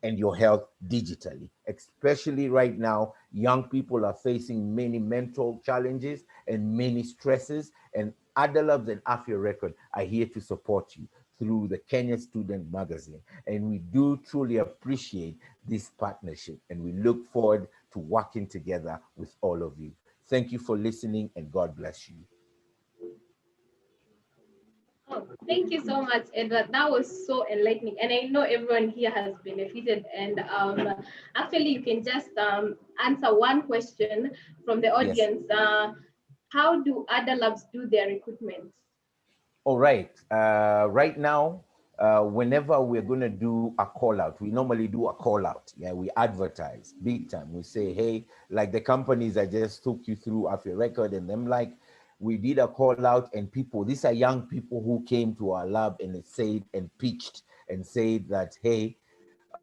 Speaker 4: and your health digitally. Especially right now, young people are facing many mental challenges and many stresses, and Adalabs and Afia Record are here to support you through the Kenya Student Magazine. And we do truly appreciate this partnership, and we look forward to working together with all of you. Thank you for listening, and God bless you.
Speaker 3: Oh, thank you so much, Edward. That was so enlightening, and I know everyone here has benefited. And actually, you can just answer one question from the
Speaker 4: Yes.
Speaker 3: audience. How do other labs do their recruitment?
Speaker 4: All right. Right now, whenever we're going to do a call out, we normally do a call out. Yeah, we advertise big time. We say, hey, like the companies I just took you through after record, and them like, we did a call out, and people, these are young people who came to our lab and said and pitched and said that, hey,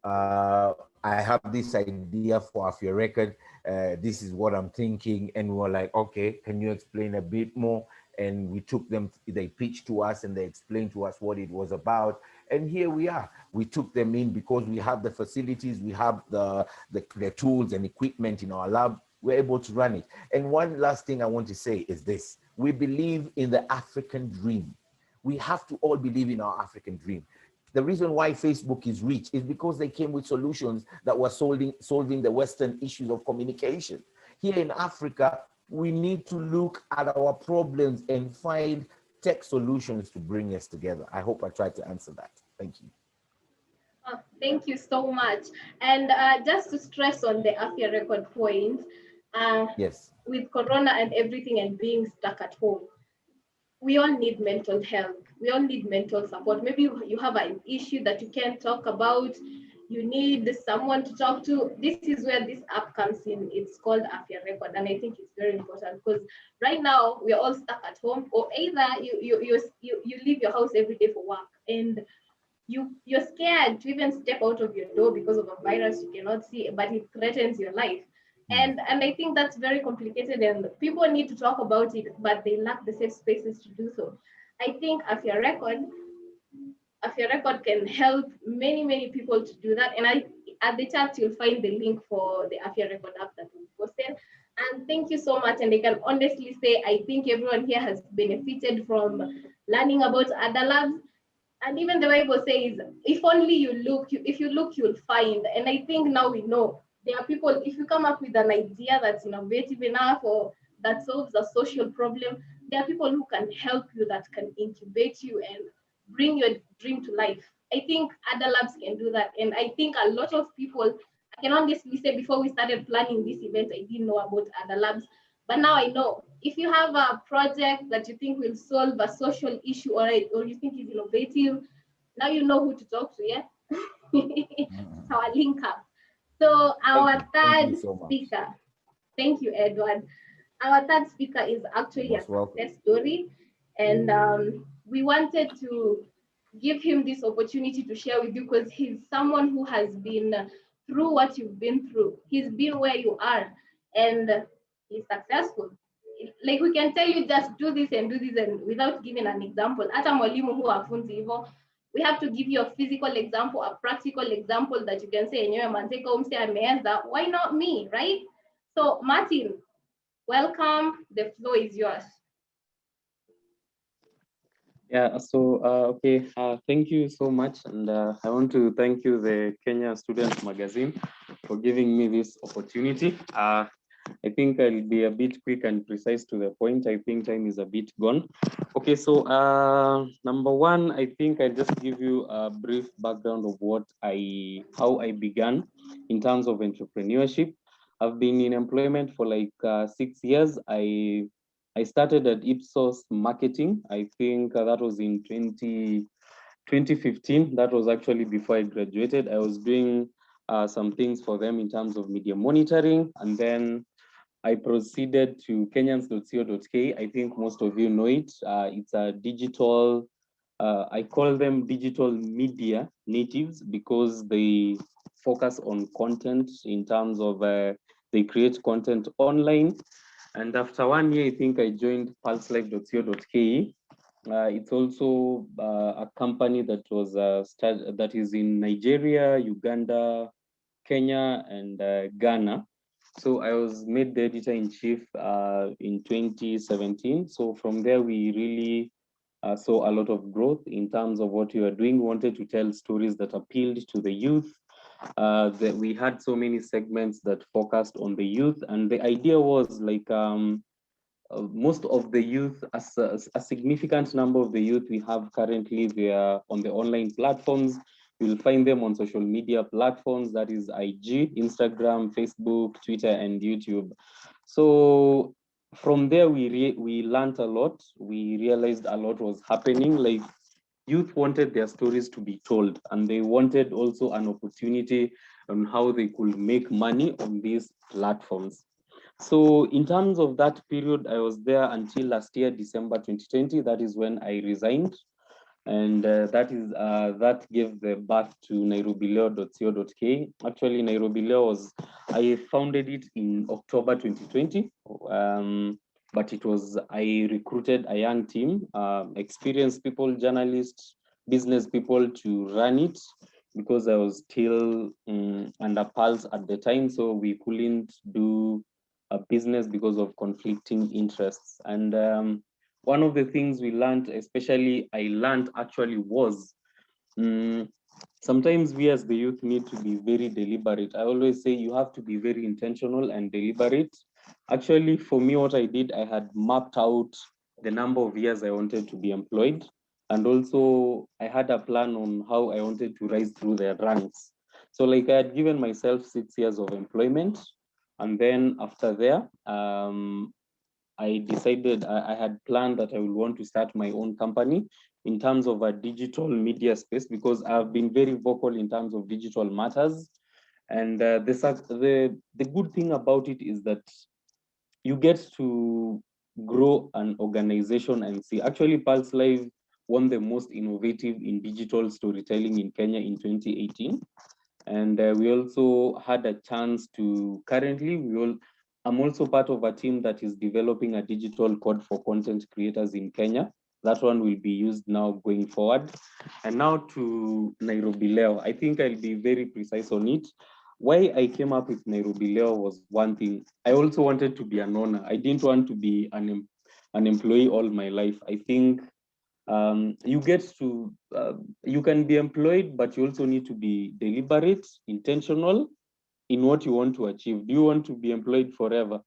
Speaker 4: I have this idea for after record. This is what I'm thinking. And we were like, okay, can you explain a bit more? And we took them, they pitched to us and they explained to us what it was about. And here we are. We took them in because we have the facilities, we have the tools and equipment in our lab. We're able to run it. And one last thing I want to say is this: we believe in the African dream. We have to all believe in our African dream. The reason why Facebook is rich is because they came with solutions that were solving the Western issues of communication. Here in Africa, we need to look at our problems and find tech solutions to bring us together. I hope I tried to answer that. Thank you.
Speaker 3: Oh, thank you so much. And just to stress on the AFIA record point,
Speaker 4: Yes.
Speaker 3: with Corona and everything and being stuck at home, we all need mental health. We all need mental support. Maybe you have an issue that you can't talk about. You need someone to talk to. This is where this app comes in. It's called Afia Record, and I think it's very important because right now we are all stuck at home, or either you leave your house every day for work, and you're scared to even step out of your door because of a virus you cannot see, but it threatens your life. And I think that's very complicated, and people need to talk about it, but they lack the safe spaces to do so. I think Afia Record can help many people to do that. And at the chat you'll find the link for the Afia Record app that we posted. And thank you so much. And I can honestly say I think everyone here has benefited from learning about other labs. And even the Bible says, if only you look, if you look, you'll find. And I think now we know there are people, if you come up with an idea that's innovative enough or that solves a social problem, there are people who can help you, that can incubate you and bring your dream to life. I think other labs can do that. And I think a lot of people, I can honestly say before we started planning this event, I didn't know about other labs. But now I know. If you have a project that you think will solve a social issue, or you think is innovative, now you know who to talk to, yeah? It's our link up. So our
Speaker 4: Thank you
Speaker 3: third
Speaker 4: so much.
Speaker 3: speaker, thank you, Edward. Our third speaker is actually a success story. And we wanted to give him this opportunity to share with you because he's someone who has been through what you've been through. He's been where you are, and he's successful. Like, we can tell you just do this and without giving an example. Hata mwalimu huwa hafunzi hivyo. We have to give you a physical example, a practical example that you can say, enyewe manzeka umse ameanza, why not me, right? So Martin, welcome. The floor is yours.
Speaker 5: Yeah, so okay, thank you so much, and I want to thank you, the Kenya Student Magazine, for giving me this opportunity. I think I'll be a bit quick and precise to the point. I think time is a bit gone. Okay, so number one, I think I'll just give you a brief background of how I began in terms of entrepreneurship. I've been in employment for like 6 years. I started at Ipsos Marketing. I think that was in 2015. That was actually before I graduated. I was doing some things for them in terms of media monitoring. And then I proceeded to Kenyans.co.ke. I think most of you know it. It's a digital, I call them digital media natives because they focus on content in terms of they create content online. And after 1 year, I think I joined pulselife.co.ke. It's also a company that was that is in Nigeria, Uganda, Kenya, and Ghana. So I was made the editor-in-chief in 2017. So from there, we really saw a lot of growth in terms of what we were doing. We wanted to tell stories that appealed to the youth. That we had so many segments that focused on the youth, and the idea was like most of the youth, a significant number of the youth we have currently, they are on the online platforms. You'll find them on social media platforms, that is IG, Instagram, Facebook, Twitter, and YouTube. So from there, we learned a lot. We realized a lot was happening. Like youth wanted their stories to be told, and they wanted also an opportunity on how they could make money on these platforms. So in terms of that period, I was there until last year, December 2020. That is when I resigned. And that gave the birth to nairobileo.co.ke. Actually, I founded it in October 2020. But I recruited a young team, experienced people, journalists, business people to run it because I was still under Pulse at the time. So we couldn't do a business because of conflicting interests. And one of the things we learned, especially I learned actually, was sometimes we as the youth need to be very deliberate. I always say you have to be very intentional and deliberate. Actually, for me, what I did, I had mapped out the number of years I wanted to be employed. And also, I had a plan on how I wanted to rise through the ranks. So, like, I had given myself 6 years of employment. And then after there, I decided I had planned that I would want to start my own company in terms of a digital media space because I've been very vocal in terms of digital matters. And the good thing about it is that you get to grow an organization and see. Actually, Pulse Live won the most innovative in digital storytelling in Kenya in 2018. And we also had a chance to I'm also part of a team that is developing a digital code for content creators in Kenya. That one will be used now going forward. And now to Nairobi Leo. I think I'll be very precise on it. Why I came up with Nairobi Leo was one thing. I also wanted to be an owner. I didn't want to be an employee all my life. I think you get to you can be employed, but you also need to be deliberate, intentional in what you want to achieve. Do you want to be employed forever?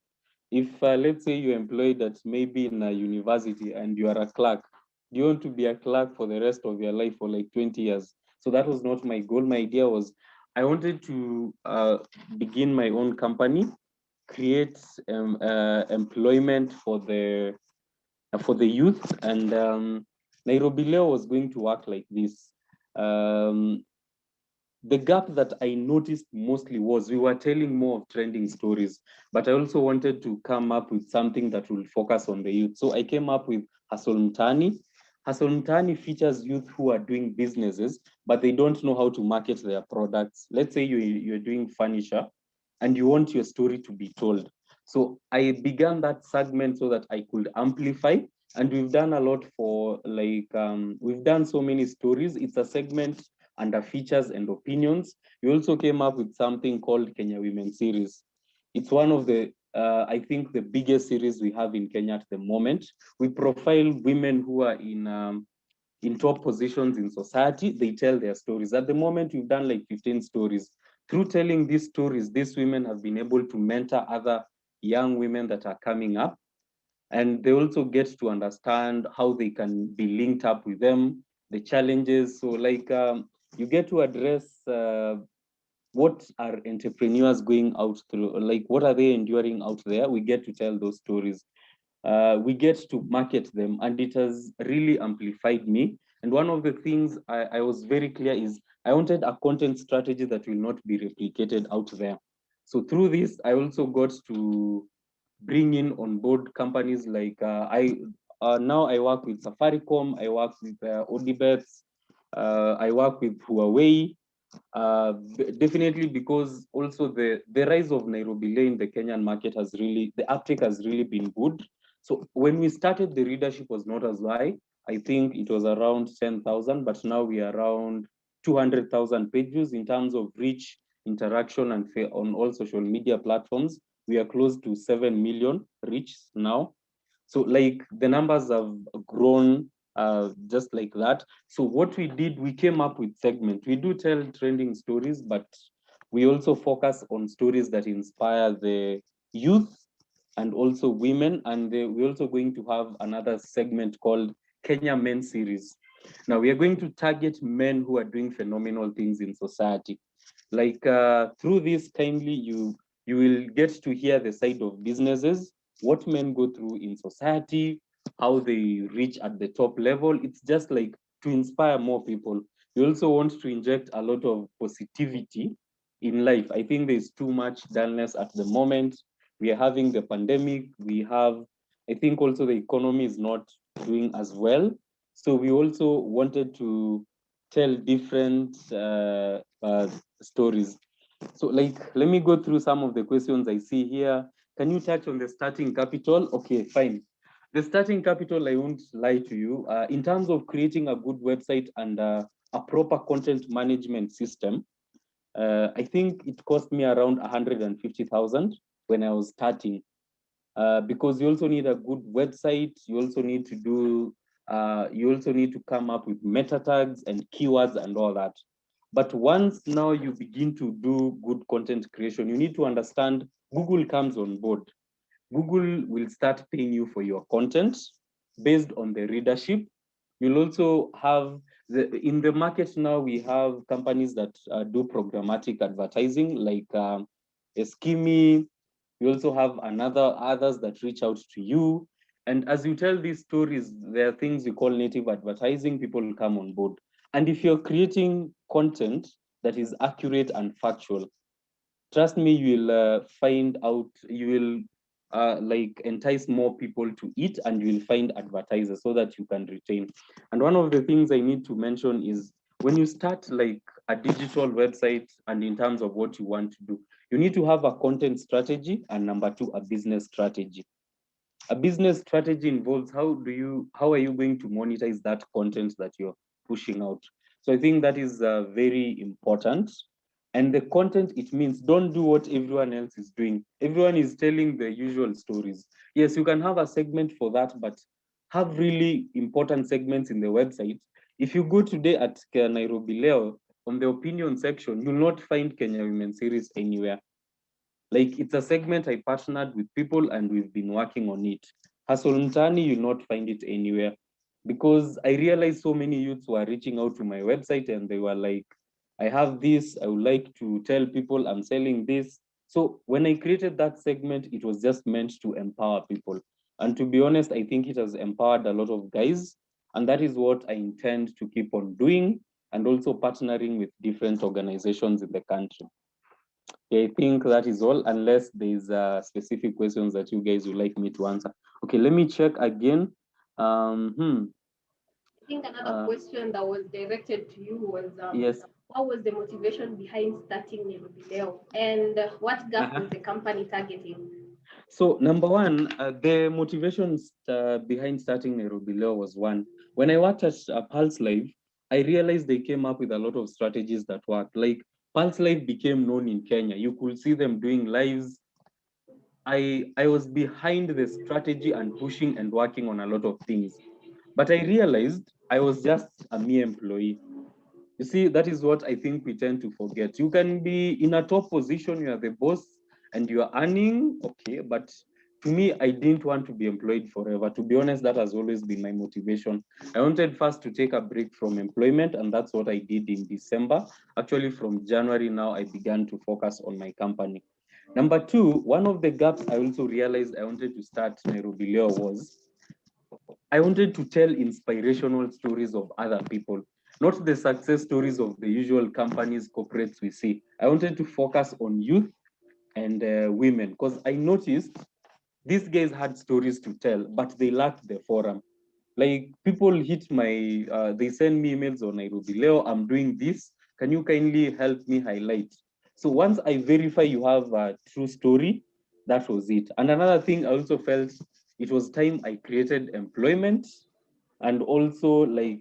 Speaker 5: If let's say you're employed at maybe in a university and you are a clerk, do you want to be a clerk for the rest of your life for like 20 years? So that was not my goal. My idea was I wanted to begin my own company, create employment for the youth. And Nairobi Leo was going to work like this. The gap that I noticed mostly was we were telling more of trending stories, but I also wanted to come up with something that will focus on the youth. So I came up with Hustle Mtaani. Hustle Mtaani features youth who are doing businesses, but they don't know how to market their products. Let's say you're doing furniture and you want your story to be told. So I began that segment so that I could amplify. And we've done a lot for we've done so many stories. It's a segment under features and opinions. We also came up with something called Kenya Women Series. It's one of the, I think, the biggest series we have in Kenya at the moment. We profile women who are in in top positions in society, they tell their stories. At the moment, we've done like 15 stories. Through telling these stories, these women have been able to mentor other young women that are coming up. And they also get to understand how they can be linked up with them, the challenges. So like you get to address what are entrepreneurs going out through, like what are they enduring out there? We get to tell those stories. We get to market them, and it has really amplified me. And one of the things I was very clear is I wanted a content strategy that will not be replicated out there. So through this, I also got to bring in on board companies like now I work with Safaricom, I work with Odibets, I work with Huawei, definitely because also the rise of Nairobi Lane, the Kenyan market has really, the uptake has really been good. So when we started, the readership was not as high. I think it was around 10,000, but now we are around 200,000 page views in terms of reach, interaction, and on all social media platforms. We are close to 7 million reach now. So like the numbers have grown just like that. So what we did, we came up with segment. We do tell trending stories, but we also focus on stories that inspire the youth and also women. And we're also going to have another segment called Kenya Men Series. Now we are going to target men who are doing phenomenal things in society. Like through this, kindly you will get to hear the side of businesses, what men go through in society, how they reach at the top level. It's just like to inspire more people. We also want to inject a lot of positivity in life. I think there's too much dullness at the moment. We are having the pandemic. We have, I think also the economy is not doing as well. So we also wanted to tell different stories. So like, let me go through some of the questions I see here. Can you touch on the starting capital? Okay, fine. The starting capital, I won't lie to you. In terms of creating a good website and a proper content management system, I think it cost me around 150,000 when I was starting. Because you also need a good website. You also need to do, you also need to come up with meta tags and keywords and all that. But once now you begin to do good content creation, you need to understand Google comes on board. Google will start paying you for your content based on the readership. You'll also have in the market now, we have companies that do programmatic advertising like Eskimi. You also have others that reach out to you. And as you tell these stories, there are things we call native advertising. People come on board. And if you're creating content that is accurate and factual, trust me, you will find out, you will like entice more people to it, and you will find advertisers so that you can retain. And one of the things I need to mention is when you start like a digital website and in terms of what you want to do, you need to have a content strategy, and number two, a business strategy. A business strategy involves how are you going to monetize that content that you're pushing out. So I think that is very important. And the content, it means don't do what everyone else is doing. Everyone is telling the usual stories. Yes, you can have a segment for that, but have really important segments in the website. If you go today at Nairobi Leo, on the opinion section, you'll not find Kenya Women Series anywhere. Like it's a segment I partnered with people and we've been working on it. Hustle Mtani, you'll not find it anywhere, because I realized so many youths were reaching out to my website and they were like, I have this, I would like to tell people I'm selling this. So when I created that segment, it was just meant to empower people. And to be honest, I think it has empowered a lot of guys. And that is what I intend to keep on doing, and also partnering with different organizations in the country. I think that is all, unless there's specific questions that you guys would like me to answer. Okay, let me check again.
Speaker 3: I think another question that was directed to you was
Speaker 5: yes.
Speaker 3: what was the motivation behind starting Nairobi Leo, and what gap was the company targeting?
Speaker 5: So number one, the motivations behind starting Nairobi Leo was one. When I worked at Pulse Live, I realized they came up with a lot of strategies that worked. Like Pulse Live became known in Kenya. You could see them doing lives. I was behind the strategy and pushing and working on a lot of things. But I realized I was just a mere employee. You see, that is what I think we tend to forget. You can be in a top position, you are the boss and you are earning, okay, but to me, I didn't want to be employed forever. To be honest, that has always been my motivation. I wanted first to take a break from employment, and that's what I did in December. Actually, from January now, I began to focus on my company. Number two, one of the gaps I also realized I wanted to start Nairobi Leo was I wanted to tell inspirational stories of other people, not the success stories of the usual companies, corporates we see. I wanted to focus on youth and women because I noticed these guys had stories to tell, but they lacked the forum. Like people hit my, they send me emails on Nairobi, Leo, I'm doing this. Can you kindly help me highlight? So once I verify you have a true story, that was it. And another thing I also felt it was time I created employment and also like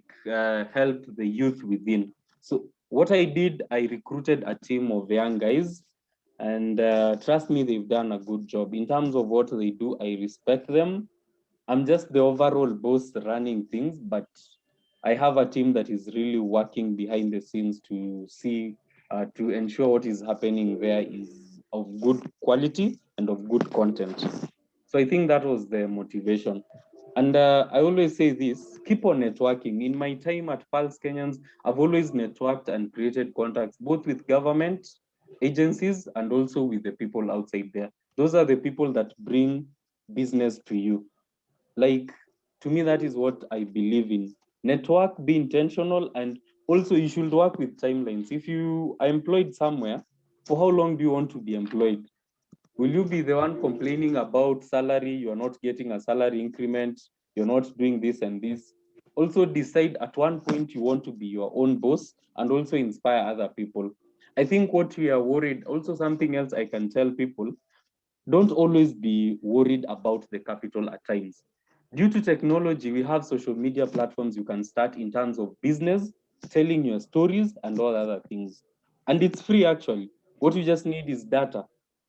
Speaker 5: helped the youth within. So what I did, I recruited a team of young guys and trust me, they've done a good job. In terms of what they do, I respect them. I'm just the overall boss running things, but I have a team that is really working behind the scenes to see, to ensure what is happening there is of good quality and of good content. So I think that was the motivation. And I always say this, keep on networking. In my time at Pulse Kenyans, I've always networked and created contacts, both with government agencies and also with the people outside there. Those are the people that bring business to you. Like, to me, that is what I believe in. Network, be intentional, and also you should work with timelines. If you are employed somewhere, for how long do you want to be employed? Will you be the one complaining about salary? You're not getting a salary increment, you're not doing this and this. Also decide at one point you want to be your own boss and also inspire other people. I think what we are worried, also something else I can tell people, don't always be worried about the capital at times. Due to technology, we have social media platforms you can start in terms of business, telling your stories and all other things. And it's free actually. What you just need is data.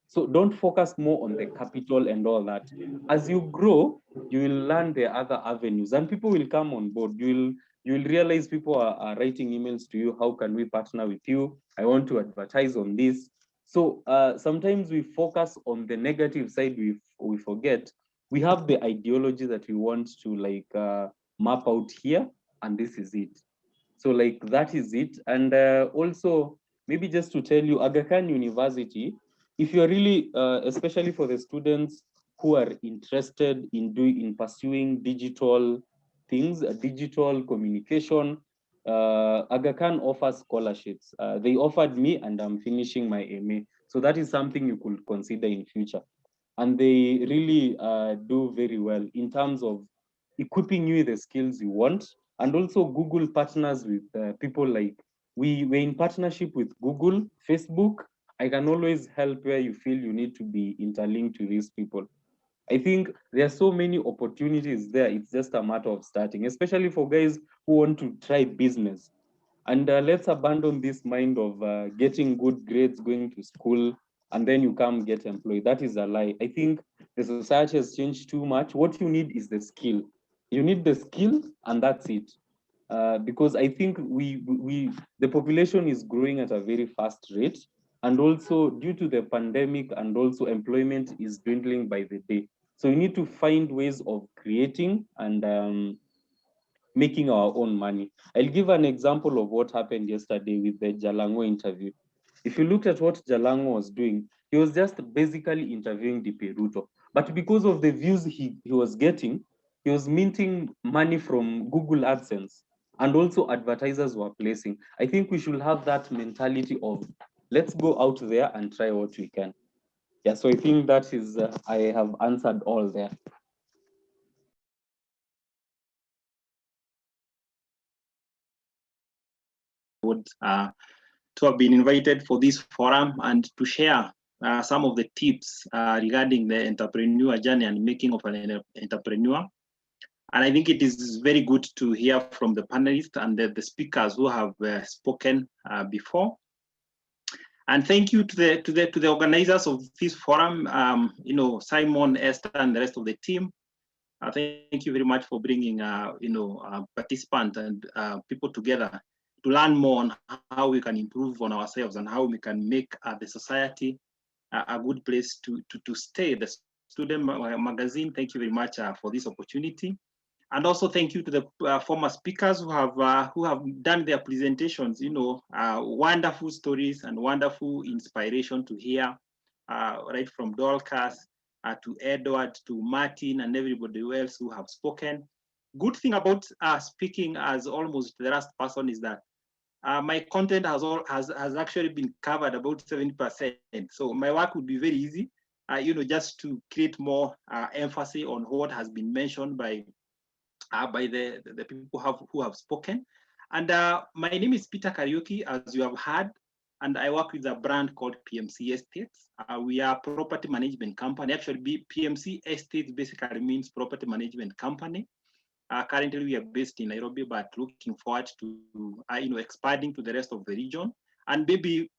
Speaker 5: So don't focus more on the capital and all that. As you grow, you will learn the other avenues and people will come on board. You will realize people are writing emails to you. How can we partner with you? I want to advertise on this. So sometimes we focus on the negative side, we forget we have the ideology that we want to like map out here, and this is it. So like that is it. And also maybe just to tell you, Aga Khan University, if you're really, especially for the students who are interested in pursuing digital things, digital communication, Aga Khan offers scholarships. They offered me and I'm finishing my MA. So that is something you could consider in future. And they really do very well in terms of equipping you with the skills you want. And also Google partners with people like, we're in partnership with Google, Facebook. I can always help where you feel you need to be interlinked to these people. I think there are so many opportunities there. It's just a matter of starting, especially for guys who want to try business. And let's abandon this mind of getting good grades, going to school, and then you come get employed. That is a lie. I think the society has changed too much. What you need is the skill. You need the skill, and that's it. Because I think the population is growing at a very fast rate, and also due to the pandemic, and also employment is dwindling by the day. So we need to find ways of creating and making our own money. I'll give an example of what happened yesterday with the Jalango interview. If you looked at what Jalango was doing, he was just basically interviewing DP Ruto. But because of the views he was getting, he was minting money from Google AdSense, and also advertisers were placing. I think we should have that mentality of let's go out there and try what we can. Yeah, so I think that is, I have answered all there.
Speaker 6: To have been invited for this forum and to share some of the tips regarding the entrepreneur journey and making of an entrepreneur. And I think it is very good to hear from the panelists and the speakers who have spoken before. And thank you to the organizers of this forum, Simon, Esther, and the rest of the team. Thank you very much for bringing, participants and people together to learn more on how we can improve on ourselves and how we can make the society a good place to stay. The Student Magazine, thank you very much for this opportunity. And also thank you to the former speakers who have done their presentations, wonderful stories and wonderful inspiration to hear, right from Dorcas to Edward to Martin and everybody else who have spoken. Good thing about speaking as almost the last person is that my content has actually been covered about 70%. So my work would be very easy, just to create more emphasis on what has been mentioned by the people who have spoken. And my name is Peter Kariuki, as you have heard, and I work with a brand called PMC Estates. We are a property management company. Actually, PMC Estates basically means property management company. Currently, we are based in Nairobi, but looking forward to expanding to the rest of the region. And maybe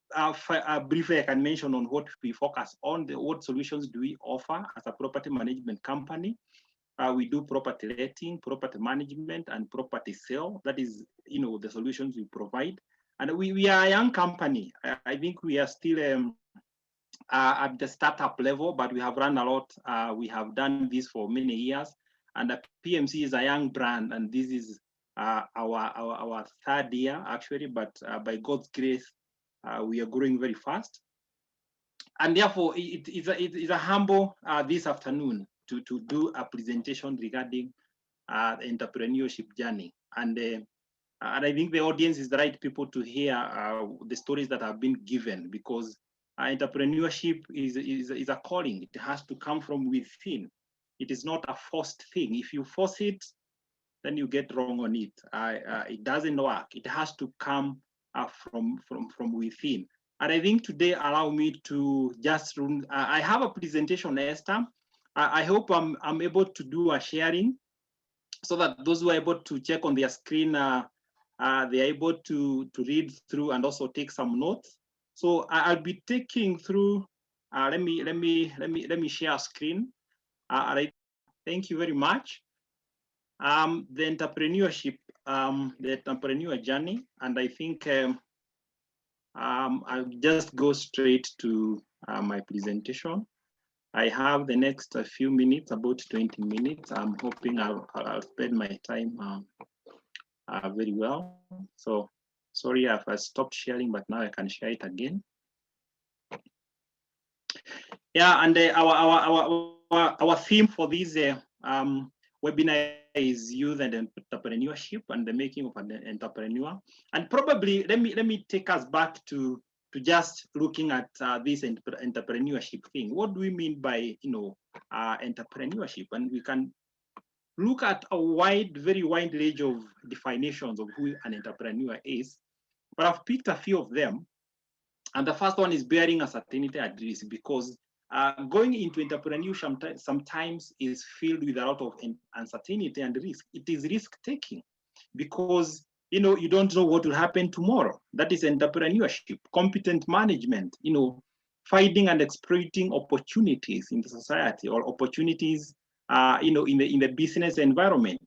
Speaker 6: briefly, I can mention on what we focus on. What solutions do we offer as a property management company? We do property letting, property management, and property sale. That is, the solutions we provide. And we are a young company. I think we are still at the startup level, but we have run a lot. We have done this for many years. And the PMC is a young brand, and this is our third year, actually. But by God's grace, we are growing very fast. And therefore, it is a humble this afternoon to do a presentation regarding the entrepreneurship journey. And I think the audience is the right people to hear the stories that have been given, because entrepreneurship is a calling. It has to come from within. It is not a forced thing. If you force it, then you get wrong on it. It doesn't work. It has to come from within. And I think today, allow me to just run. I have a presentation, Esther. I hope I'm able to do a sharing so that those who are able to check on their screen, they're able to read through and also take some notes. So I'll be taking through. Let me share a screen. Right. Thank you very much. The entrepreneurship, the entrepreneur journey, and I think I'll just go straight to my presentation. I have the next few minutes, about 20 minutes. I'm hoping I'll spend my time very well. So sorry if I stopped sharing, but now I can share it again. Yeah, and our theme for this webinar is youth and entrepreneurship and the making of an entrepreneur. And probably let me take us back to just looking at this entrepreneurship thing. What do we mean by entrepreneurship? And we can look at a very wide range of definitions of who an entrepreneur is. But I've picked a few of them. And the first one is bearing uncertainty at risk, because going into entrepreneurship sometimes is filled with a lot of uncertainty and risk. It is risk taking because you don't know what will happen tomorrow. That is entrepreneurship. Competent management, finding and exploiting opportunities in the society or opportunities, in the business environment.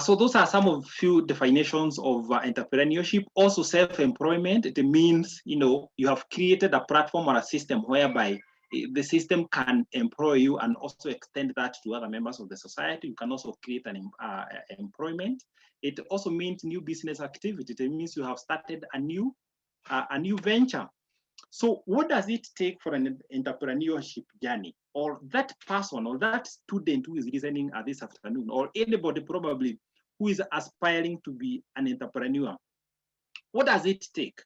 Speaker 6: So those are some of few definitions of entrepreneurship. Also self-employment, it means, you have created a platform or a system whereby the system can employ you and also extend that to other members of the society. You can also create an employment. It also means new business activity. It means you have started a new venture. So what does it take for an entrepreneurship journey? Or that person or that student who is listening this afternoon, or anybody probably who is aspiring to be an entrepreneur? What does it take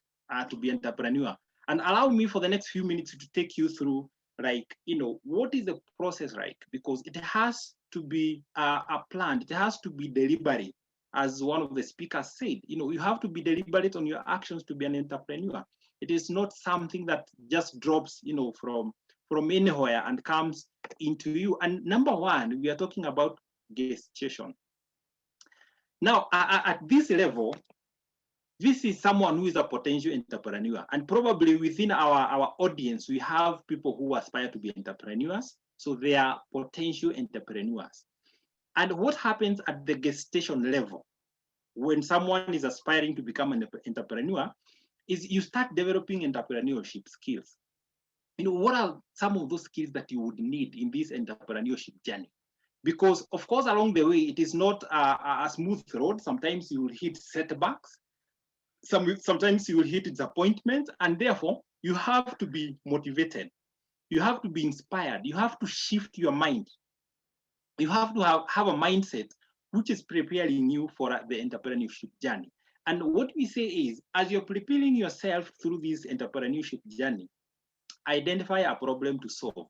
Speaker 6: to be an entrepreneur? And allow me for the next few minutes to take you through, what is the process like? Because it has to be planned. It has to be deliberate. As one of the speakers said, you have to be deliberate on your actions to be an entrepreneur. It is not something that just drops, from anywhere and comes into you. And number one, we are talking about gestation. Now, at this level, this is someone who is a potential entrepreneur. And probably within our audience, we have people who aspire to be entrepreneurs. So they are potential entrepreneurs. And what happens at the gestation level when someone is aspiring to become an entrepreneur is you start developing entrepreneurship skills. What are some of those skills that you would need in this entrepreneurship journey? Because of course, along the way, it is not a smooth road. Sometimes you will hit setbacks. Sometimes you will hit disappointments, and therefore you have to be motivated. You have to be inspired. You have to shift your mind. You have to have a mindset which is preparing you for the entrepreneurship journey. And what we say is, as you're preparing yourself through this entrepreneurship journey, identify a problem to solve.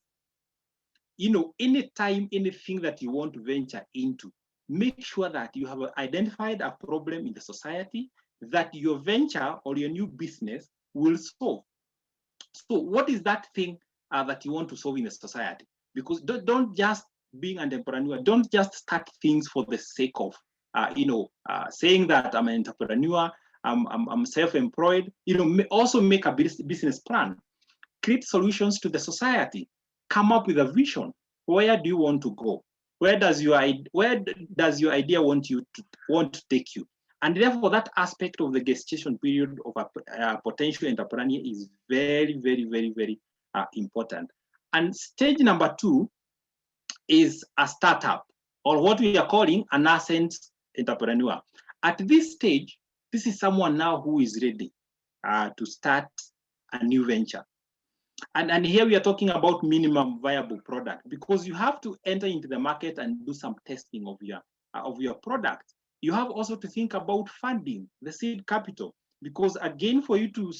Speaker 6: Anytime, anything that you want to venture into, make sure that you have identified a problem in the society that your venture or your new business will solve. So what is that thing that you want to solve in the society? Because don't just being an entrepreneur, don't just start things for the sake of, saying that I'm an entrepreneur, I'm self-employed. Also make a business plan, create solutions to the society, come up with a vision. Where do you want to go? Where does your idea want to take you? And therefore, that aspect of the gestation period of a potential entrepreneur is very, very, very, very important. And stage number 2 is a startup, or what we are calling a nascent entrepreneur. At this stage, this is someone now who is ready to start a new venture. And here we are talking about minimum viable product, because you have to enter into the market and do some testing of your product. You have also to think about funding, the seed capital, because again, for you to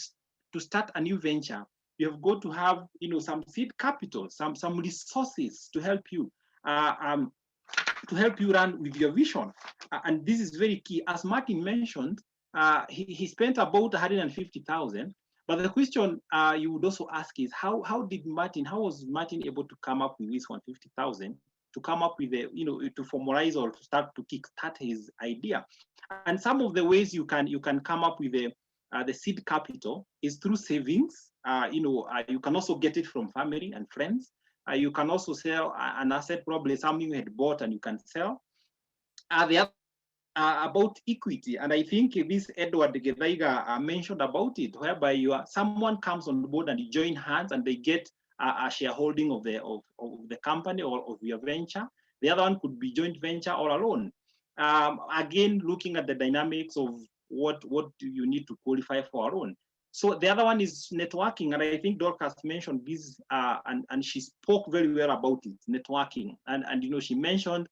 Speaker 6: start a new venture, you have got to have some seed capital, some resources to help you run with your vision. And this is very key. As Martin mentioned, he spent about 150,000. But the question you would also ask is how was Martin able to come up with this 150,000 to come up with to formalize or to start to kickstart his idea? And some of the ways you can come up with the seed capital is through savings. You can also get it from family and friends. You can also sell an asset, probably something you had bought and you can sell. The other about equity, and I think this Edward Gedaiga mentioned about it, whereby someone comes on board and you join hands and they get a shareholding of the company or of your venture. The other one could be joint venture or alone. Again, looking at the dynamics of what do you need to qualify for alone. So the other one is networking, and I think Dorcas mentioned this, and she spoke very well about it, networking, and she mentioned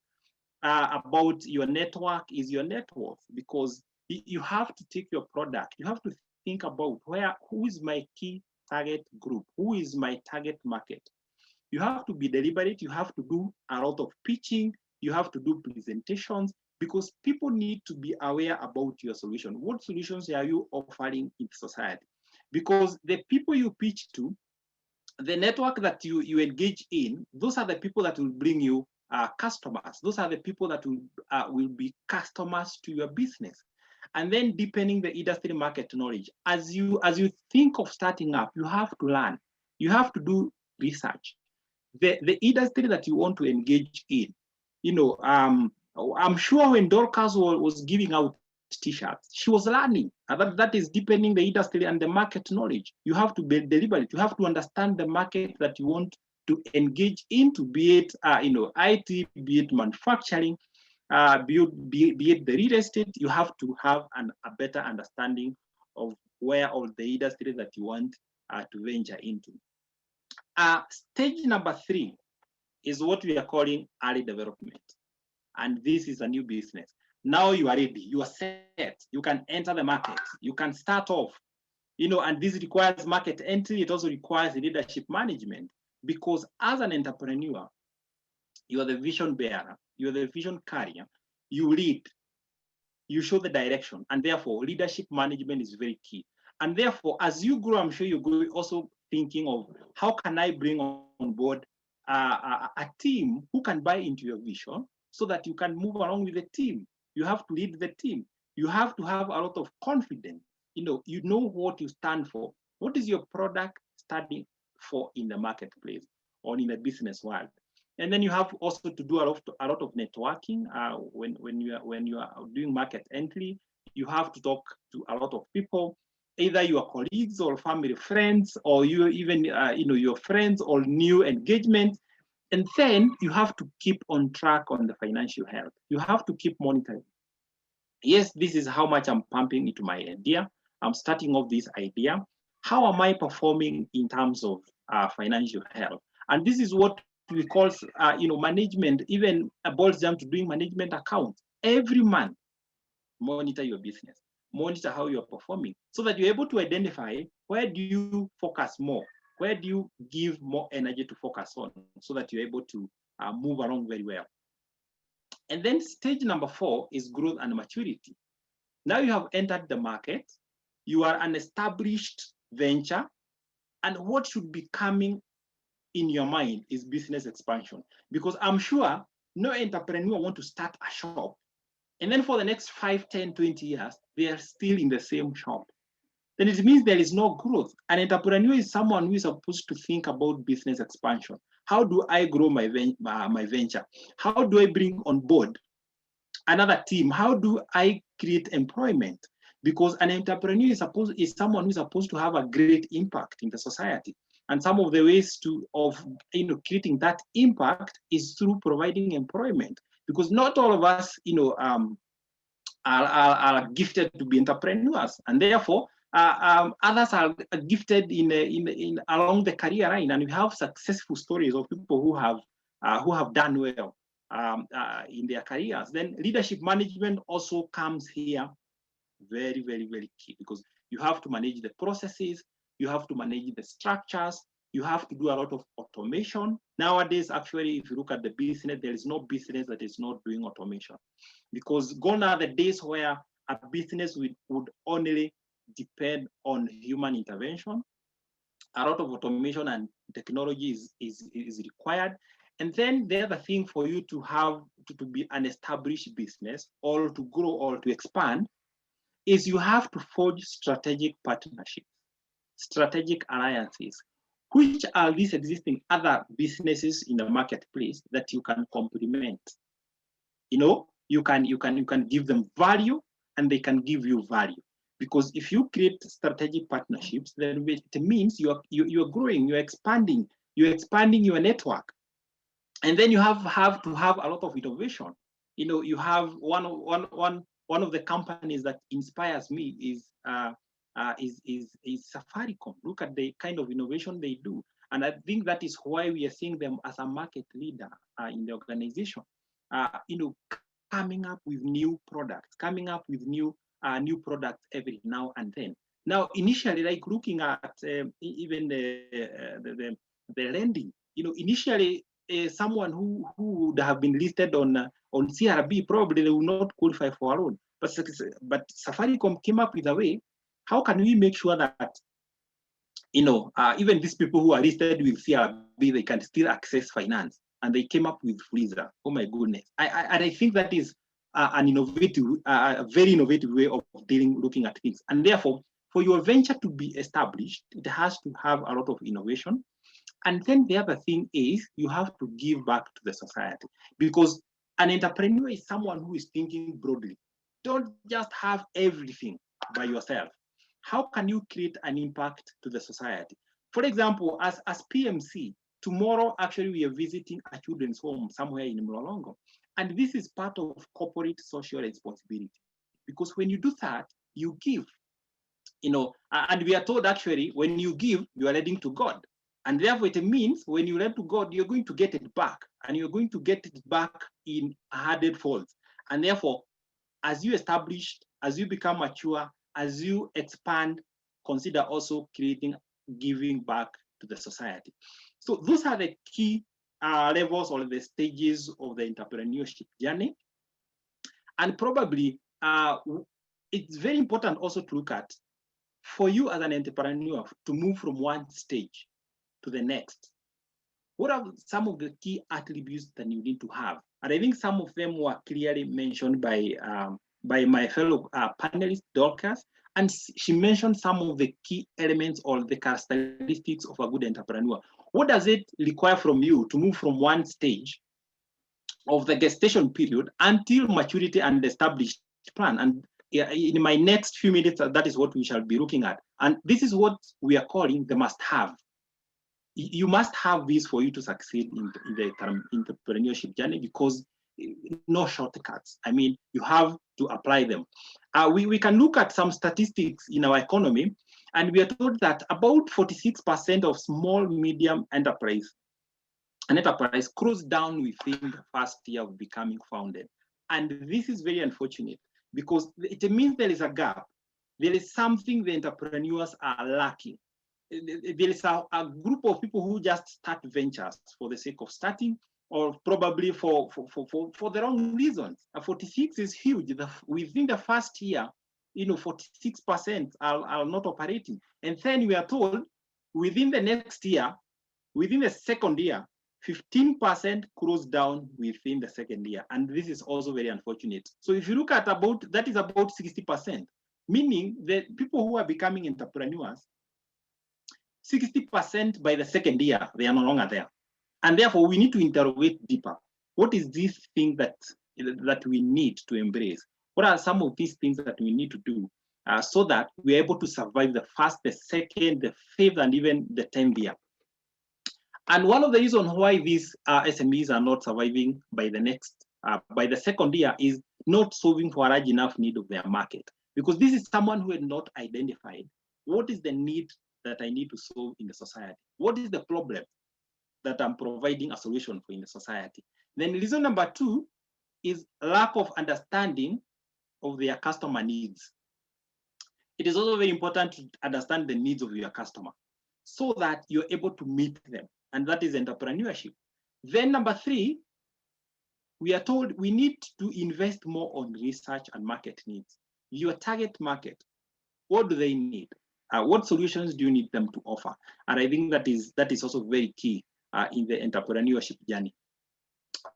Speaker 6: about your network is your net worth, because you have to take your product, you have to think about who is my key target group, who is my target market. You have to be deliberate, you have to do a lot of pitching, you have to do presentations, because people need to be aware about your solution. What solutions are you offering in society? Because the people you pitch to, the network that you engage in, those are the people that will bring you customers. Those are the people that will be customers to your business. And then deepening the industry market knowledge. As you think of starting up, you have to learn. You have to do research. The industry that you want to engage in, I'm sure when Dorcas was giving out t-shirts, she was learning. That is deepening the industry and the market knowledge. You have to be deliberate. You have to understand the market that you want to engage into, be it IT, be it manufacturing, be it the real estate. You have to have a better understanding of where all the industry that you want to venture into. Stage number 3 is what we are calling early development. And this is a new business. Now you are ready, you are set, you can enter the market, you can start off, and this requires market entry. It also requires leadership management, because as an entrepreneur, you are the vision bearer, you are the vision carrier, you lead, you show the direction, and therefore leadership management is very key. And therefore, as you grow, I'm sure you're also thinking of how can I bring on board a team who can buy into your vision so that you can move along with the team. You have to lead the team. You have to have a lot of confidence. You know what you stand for. What is your product standing for in the marketplace or in the business world? And then you have also to do a lot of networking. When you are doing market entry, you have to talk to a lot of people, either your colleagues or family friends, or you even your friends or new engagement. And then you have to keep on track on the financial health. You have to keep monitoring. Yes, this is how much I'm pumping into my idea. I'm starting off this idea. How am I performing in terms of financial health? And this is what we call, management. Even boils down to doing management accounts every month. Monitor your business, monitor how you're performing, so that you're able to identify where do you focus more, where do you give more energy to focus on, so that you're able to move along very well. And then stage number 4 is growth and maturity. Now you have entered the market, you are an established venture, and what should be coming in your mind is business expansion. Because I'm sure no entrepreneur want to start a shop, and then for the next 5, 10, 20 years, they are still in the same shop. Then it means there is no growth. An entrepreneur is someone who is supposed to think about business expansion. How do I grow my venture? How do I bring on board another team? How do I create employment? Because an entrepreneur is someone who is supposed to have a great impact in the society. And some of the ways of creating that impact is through providing employment. Because not all of us, are gifted to be entrepreneurs, and therefore others are gifted in along the career line. And we have successful stories of people who have done well in their careers. Then leadership management also comes here very, very, very key, because you have to manage the processes, you have to manage the structures, you have to do a lot of automation. Nowadays, actually, if you look at the business, there is no business that is not doing automation, because gone are the days where a business would only depend on human intervention. A lot of automation and technology is required. And then the other thing for you to have to be an established business, or to grow or to expand, is you have to forge strategic partnerships, strategic alliances. Which are these existing other businesses in the marketplace that you can complement? You can give them value, and they can give you value. Because if you create strategic partnerships, then it means you're growing, you're expanding your network. And then you have to have a lot of innovation. You have one of the companies that inspires me is Safaricom. Look at the kind of innovation they do. And I think that is why we are seeing them as a market leader in the organization. Coming up with new products, coming up with new products every now and then. Now, initially, like looking at even the lending, initially someone who would have been listed on CRB, probably they will not qualify for a loan. But Safaricom came up with a way. How can we make sure that even these people who are listed with CRB, they can still access finance? And they came up with Freezer. Oh my goodness! I think that is an innovative, a very innovative way of looking at things. And therefore, for your venture to be established, it has to have a lot of innovation. And then the other thing is you have to give back to the society, because an entrepreneur is someone who is thinking broadly. Don't just have everything by yourself. How can you create an impact to the society? For example, as PMC, tomorrow actually we are visiting a children's home somewhere in Mlolongo. And this is part of corporate social responsibility. Because when you do that, you give. And we are told actually when you give, you are lending to God. And therefore, it means when you lend to God, you're going to get it back, and you're going to get it back in 100-fold. And therefore, as you establish, as you become mature, as you expand, consider also giving back to the society. So those are the key levels or the stages of the entrepreneurship journey. And probably it's very important also to look at, for you as an entrepreneur to move from one stage to the next, what are some of the key attributes that you need to have? And I think some of them were clearly mentioned by my fellow panelist, Dorcas, and she mentioned some of the key elements or the characteristics of a good entrepreneur. What does it require from you to move from one stage of the gestation period until maturity and established plan? And in my next few minutes, that is what we shall be looking at. And this is what we are calling the must-have. You must have this for you to succeed in the entrepreneurship journey, because no shortcuts. I mean, you have to apply them. We can look at some statistics in our economy, and we are told that about 46% of small, medium enterprise closed down within the first year of becoming founded. And this is very unfortunate, because it means there is a gap. There is something the entrepreneurs are lacking. There is a group of people who just start ventures for the sake of starting, or probably for the wrong reasons. 46 is huge. Within the first year, 46% are not operating. And then we are told within the next year, within the second year, 15% close down within the second year. And this is also very unfortunate. So if you look at that is about 60%, meaning that people who are becoming entrepreneurs, 60% by the second year, they are no longer there. And therefore, we need to interrogate deeper. What is this thing that we need to embrace? What are some of these things that we need to do so that we're able to survive the first, the second, the fifth, and even the 10th year? And one of the reasons why these SMEs are not surviving by the second year is not solving for a large enough need of their market. Because this is someone who had not identified what is the need that I need to solve in the society. What is the problem that I'm providing a solution for in the society? Then reason number 2 is lack of understanding of their customer needs. It is also very important to understand the needs of your customer so that you're able to meet them. And that is entrepreneurship. Then number 3, we are told we need to invest more on research and market needs. Your target market, what do they need? What solutions do you need them to offer? And I think that is also very key in the entrepreneurship journey.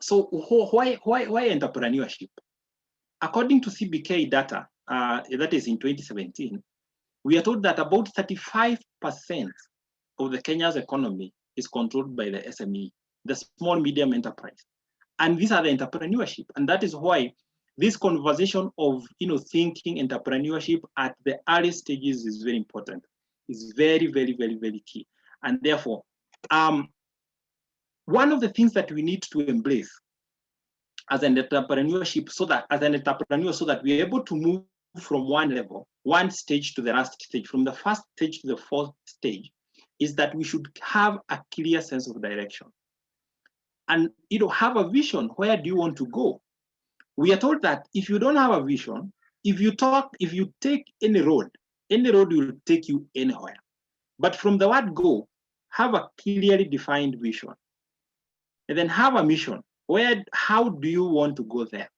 Speaker 6: So why entrepreneurship? According to CBK data, that is in 2017, we are told that about 35% of the Kenya's economy is controlled by the SME, the small medium enterprise. And these are the entrepreneurship. And that is why this conversation of thinking entrepreneurship at the early stages is very important. It's very, very, very, very key. And therefore, one of the things that we need to embrace as an entrepreneurship, so that we're able to move from one level, one stage to the last stage, from the first stage to the fourth stage, is that we should have a clear sense of direction. And have a vision. Where do you want to go? We are told that if you don't have a vision, if you take any road will take you anywhere. But from the word go, have a clearly defined vision. And then have a mission. How do you want to go there?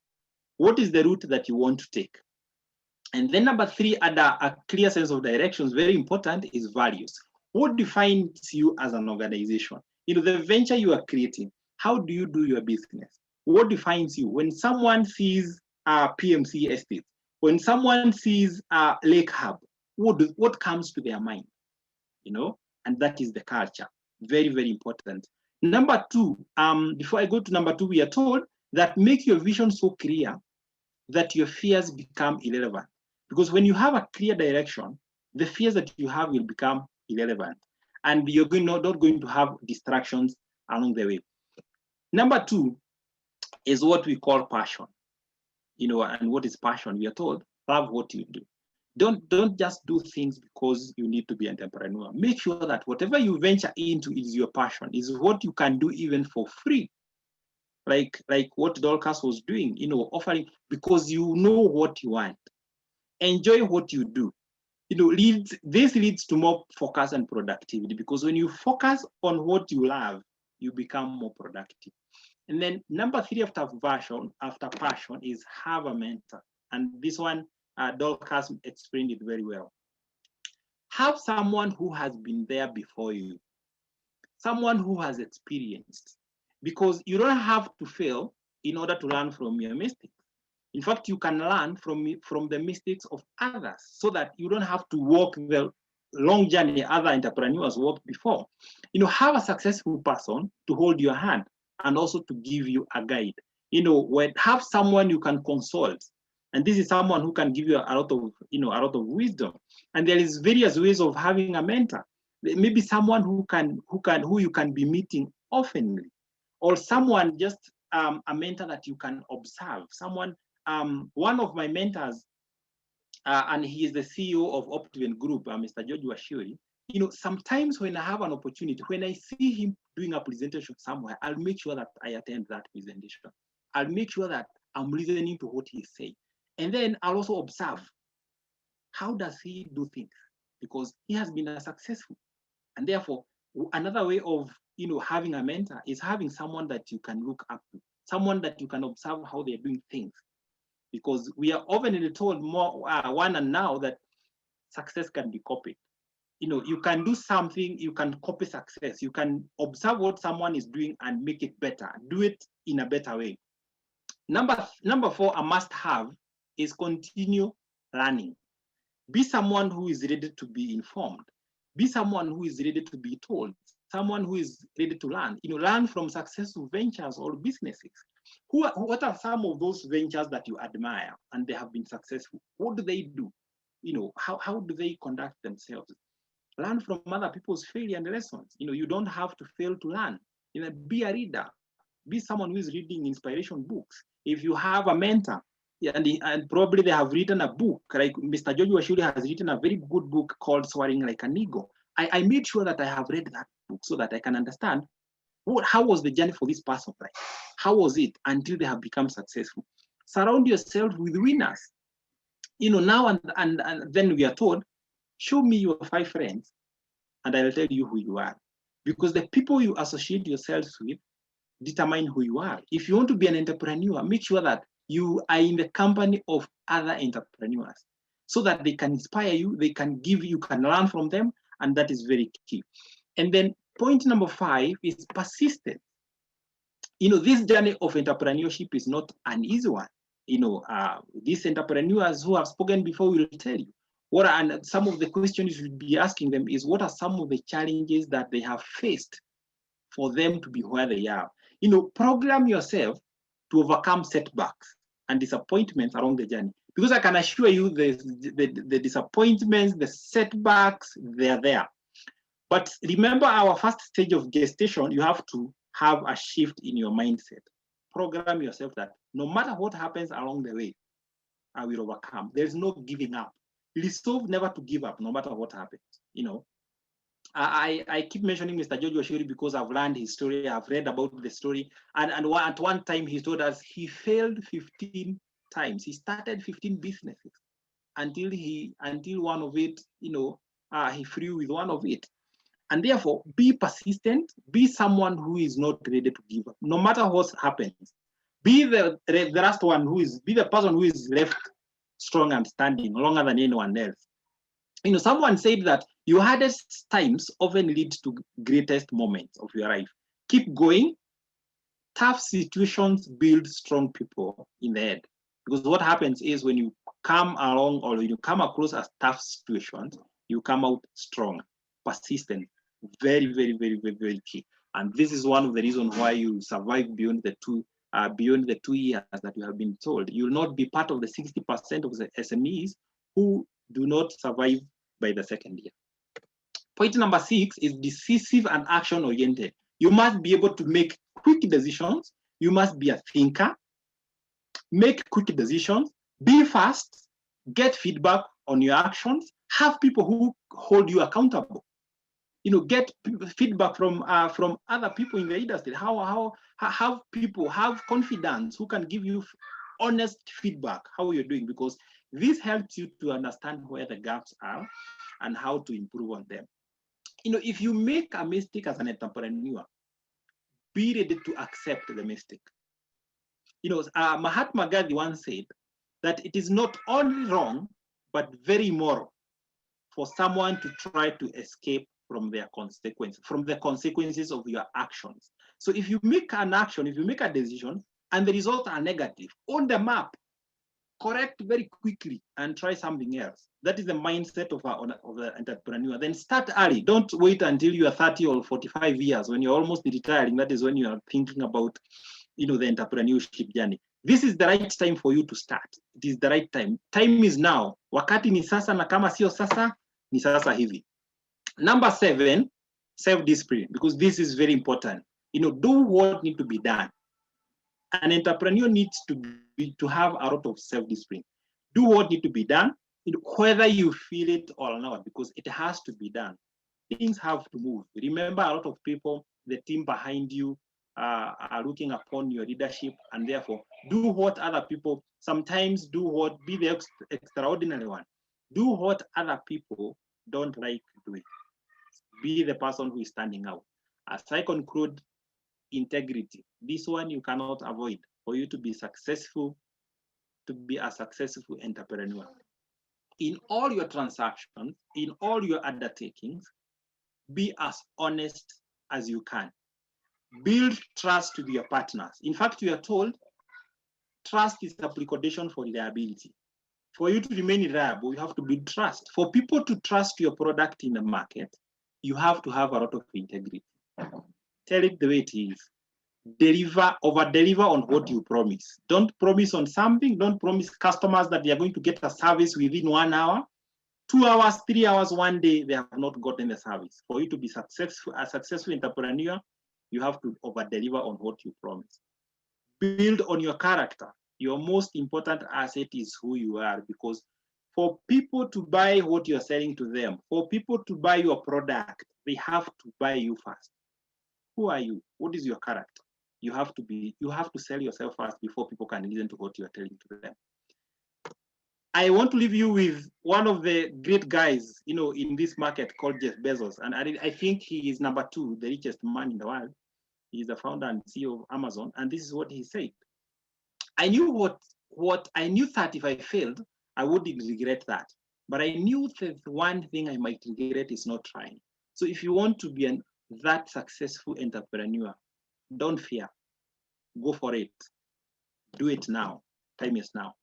Speaker 6: What is the route that you want to take? And then number 3, under a clear sense of direction, is very important, is values. What defines you as an organization? The venture you are creating, how do you do your business? What defines you? When someone sees PMC estate, when someone sees Lake Hub, what comes to their mind? And that is the culture. Very, very important. Number 2, before I go to number 2, we are told that make your vision so clear that your fears become irrelevant. Because when you have a clear direction, the fears that you have will become irrelevant. And you're not going to have distractions along the way. Number 2 is what we call passion. And what is passion? We are told, love what you do. Don't just do things because you need to be an entrepreneur. Make sure that whatever you venture into is your passion, is what you can do even for free. Like what Dorcas was doing, offering, because you know what you want. Enjoy what you do. This leads to more focus and productivity, because when you focus on what you love, you become more productive. And then number 3 after passion is have a mentor. And this one, Dorcas explained it very well. Have someone who has been there before you, someone who has experienced, because you don't have to fail in order to learn from your mistakes. In fact, you can learn from the mistakes of others, so that you don't have to walk long journey other entrepreneurs walked before. Have a successful person to hold your hand and also to give you a guide. Have someone you can consult, and this is someone who can give you a lot of wisdom. And there is various ways of having a mentor. Maybe someone who you can be meeting oftenly, or someone just a mentor that you can observe. Someone, one of my mentors, and he is the CEO of Optiven Group, Mr. George Washuri. Sometimes when I have an opportunity, when I see him doing a presentation somewhere, I'll make sure that I attend that presentation. I'll make sure that I'm listening to what he's saying. And then I'll also observe, how does he do things? Because he has been successful. And therefore, another way of having a mentor is having someone that you can look up to, someone that you can observe how they're doing things. Because we are often told more one and now that success can be copied. You can do something, you can copy success, you can observe what someone is doing and make it better, do it in a better way. Number 4, a must-have is continue learning. Be someone who is ready to be informed. Be someone who is ready to be told. Someone who is ready to learn. Learn from successful ventures or businesses. What are some of those ventures that you admire and they have been successful? What do they do? How do they conduct themselves? Learn from other people's failure and lessons. You don't have to fail to learn. Be a reader. Be someone who is reading inspiration books. If you have a mentor, and probably they have written a book, like Mr. George Washuri has written a very good book called Soaring Like an Eagle. I made sure that I have read that book so that I can understand how was the journey for this person, right? How was it until they have become successful? Surround yourself with winners. Now and then we are told, show me your 5 friends and I will tell you who you are. Because the people you associate yourselves with determine who you are. If you want to be an entrepreneur, make sure that you are in the company of other entrepreneurs so that they can inspire you, they can give you, can learn from them, and that is very key. And then point number 5 is persistence. This journey of entrepreneurship is not an easy one. These entrepreneurs who have spoken before will tell you. And some of the questions you should be asking them is, what are some of the challenges that they have faced for them to be where they are? Program yourself to overcome setbacks and disappointments along the journey. Because I can assure you the disappointments, the setbacks, they're there. But remember, our first stage of gestation, you have to have a shift in your mindset. Program yourself that no matter what happens along the way, I will overcome. There's no giving up. Resolve never to give up, no matter what happens. I keep mentioning Mr. George Washuri because I've learned his story. I've read about the story. And at one time, he told us he failed 15 times. He started 15 businesses until one of it, he flew with one of it. And therefore, be persistent. Be someone who is not ready to give up, no matter what happens. Be the last one be the person who is left strong and standing longer than anyone else. Someone said that your hardest times often lead to greatest moments of your life. Keep going. Tough situations build strong people in the head. Because what happens is when you come along or you come across a tough situations, you come out strong, persistent, very, very, very, very, very key. And this is one of the reasons why you survive beyond the 2 years that you have been told. You will not be part of the 60% of the SMEs who do not survive by the second year. Point number 6 is decisive and action-oriented. You must be able to make quick decisions. You must be a thinker. Make quick decisions. Be fast. Get feedback on your actions. Have people who hold you accountable. Get feedback from other people in the industry. How have people have confidence who can give you honest feedback how you're doing, because this helps you to understand where the gaps are and how to improve on them. If you make a mistake as an entrepreneur, be ready to accept the mistake. Mahatma Gandhi once said that it is not only wrong, but very immoral for someone to try to escape from the consequences of your actions. So if you make an action, if you make a decision, and the results are negative, own them up. correct very quickly and try something else. That is the mindset of the entrepreneur. Then start early. Don't wait until you are 30 or 45 years. When you're almost retiring, that is when you are thinking about, the entrepreneurship journey. This is the right time for you to start. It is the right time. Time is now. Wakati ni sasa, na kama sio sasa, ni sasa hivi. Number 7, self-discipline, because this is very important. Do what needs to be done. An entrepreneur needs to have a lot of self-discipline. Do what needs to be done, whether you feel it or not, because it has to be done. Things have to move. Remember, a lot of people, the team behind you, are looking upon your leadership, and therefore do what other people, sometimes be the extraordinary one. Do what other people don't like doing. Be the person who is standing out. As I conclude, integrity. This one you cannot avoid for you to be successful, to be a successful entrepreneur. In all your transactions, in all your undertakings, be as honest as you can. Build trust with your partners. In fact, we are told trust is a precondition for reliability. For you to remain reliable, you have to build trust. For people to trust your product in the market, you have to have a lot of integrity. Tell it the way it is. Over-deliver on what you promise. Don't promise on something. Don't promise customers that they are going to get a service within 1 hour, 2 hours, 3 hours, 1 day, they have not gotten the service. For you to be successful, a successful entrepreneur, you have to over-deliver on what you promise. Build on your character. Your most important asset is who you are, because for people to buy what you're selling to them, for people to buy your product, they have to buy you first. Who are you? What is your character? You have to sell yourself first before people can listen to what you are telling to them. I want to leave you with one of the great guys, in this market called Jeff Bezos. And I think he is number 2, the richest man in the world. He is the founder and CEO of Amazon. And this is what he said. I knew what I knew that if I failed, I wouldn't regret that. But I knew that one thing I might regret is not trying. So if you want to be that successful entrepreneur, don't fear. Go for it. Do it now. Time is now.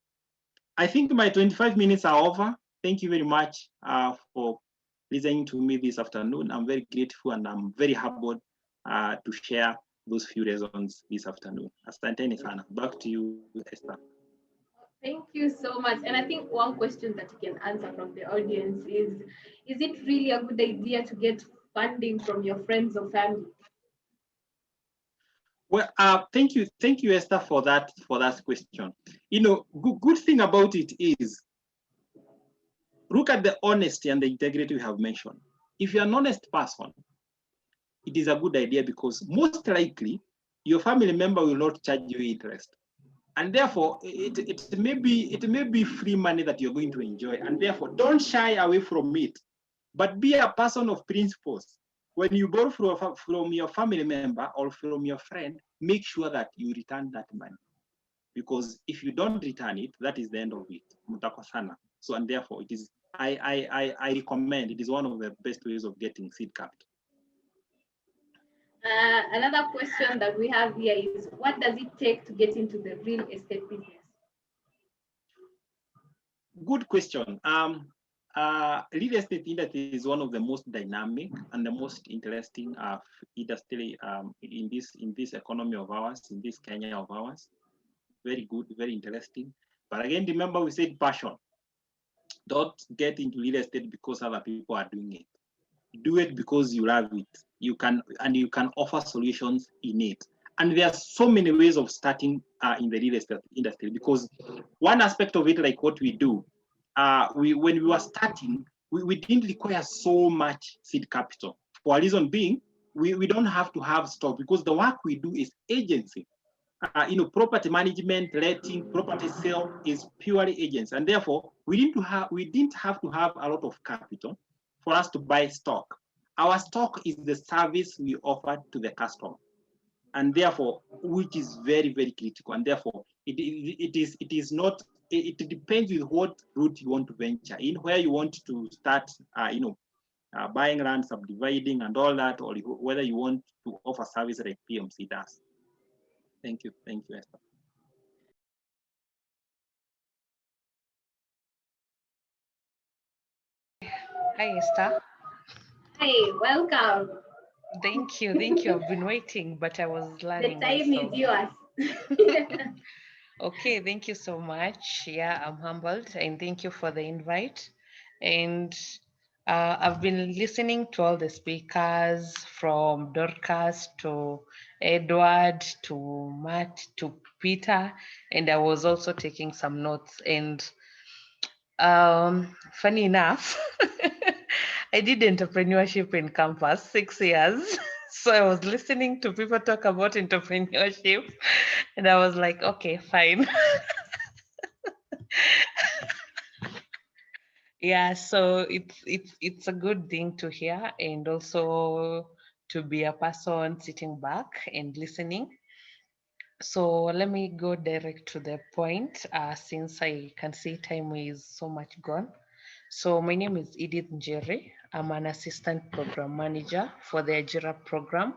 Speaker 6: I think my 25 minutes are over. Thank you very much for listening to me this afternoon. I'm very grateful and I'm very humbled to share those few reasons this afternoon. Asanteni sana. Back to you, Esther.
Speaker 3: Thank you so much. And I think one question that you can answer from the audience is it really a good idea to get funding from your friends or family?
Speaker 6: Well, thank you, Esther, for that question. Good thing about it is, look at the honesty and the integrity we have mentioned. If you're an honest person, it is a good idea, because most likely your family member will not charge you interest, and therefore it may be free money that you're going to enjoy, and therefore don't shy away from it, but be a person of principles. When you borrow from your family member or from your friend, make sure that you return that money. Because if you don't return it, that is the end of it. So, and therefore, it is, I recommend, it is one of the best ways of getting seed capital.
Speaker 3: Another question that we have here is, what does it take to get into the real estate business?
Speaker 6: Good question. Real estate industry is one of the most dynamic and the most interesting industry in this economy of ours, in this Kenya of ours. Very good, very interesting. But again, remember we said passion. Don't get into real estate because other people are doing it. Do it because you love it. You can offer solutions in it. And there are so many ways of starting in the real estate industry, because one aspect of it, like what we do, when we were starting, we didn't require so much seed capital. For a reason being, we don't have to have stock, because the work we do is agency. Property management, letting, property sale is purely agents, and therefore we didn't have to have a lot of capital for us to buy stock. Our stock is the service we offer to the customer, and therefore, which is very, very critical. And therefore, it depends with what route you want to venture in, where you want to start, buying land, subdividing, and all that, or whether you want to offer service like PMC does. Thank you, Esther.
Speaker 7: Hi, Esther.
Speaker 3: Hey, welcome.
Speaker 7: Thank you. Thank you. I've been waiting, but I was
Speaker 3: The
Speaker 7: learning
Speaker 3: time
Speaker 7: also.
Speaker 3: is yours.
Speaker 7: Okay, thank you so much. Yeah, I'm humbled and thank you for the invite. And I've been listening to all the speakers from Dorcas to Edward to Matt to Peter, and I was also taking some notes. And funny enough, I did entrepreneurship in campus 6 years. So I was listening to people talk about entrepreneurship and I was like, okay, fine. Yeah, so it's a good thing to hear and also to be a person sitting back and listening. So let me go direct to the point since I can see time is so much gone. So my name is Edith Njeri. I'm an assistant program manager for the Ajira program.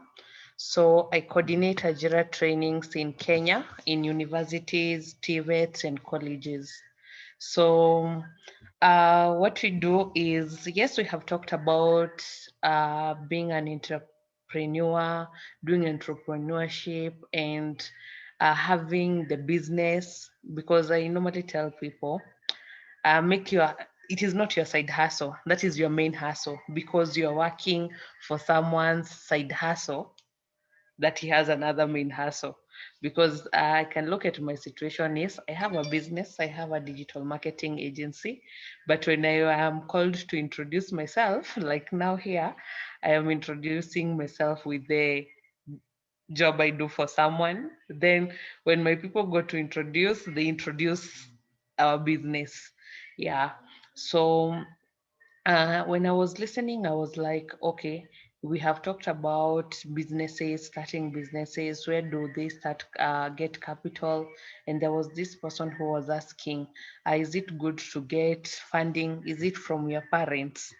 Speaker 7: So I coordinate Ajira trainings in Kenya, in universities, TVETs, and colleges. So what we do is, yes, we have talked about being an entrepreneur, doing entrepreneurship, and having the business, because I normally tell people, make your, it is not your side hustle, that is your main hustle, because you're working for someone's side hustle that he has another main hustle. Because I can look at my situation is I have a business, I have a digital marketing agency, but when I am called to introduce myself, like now here, I am introducing myself with the job I do for someone. Then when my people go to introduce, they introduce our business. Yeah. So when I was listening, I was like, okay, we have talked about businesses, starting businesses. Where do they start, get capital? And there was this person who was asking, is it good to get funding? Is it from your parents?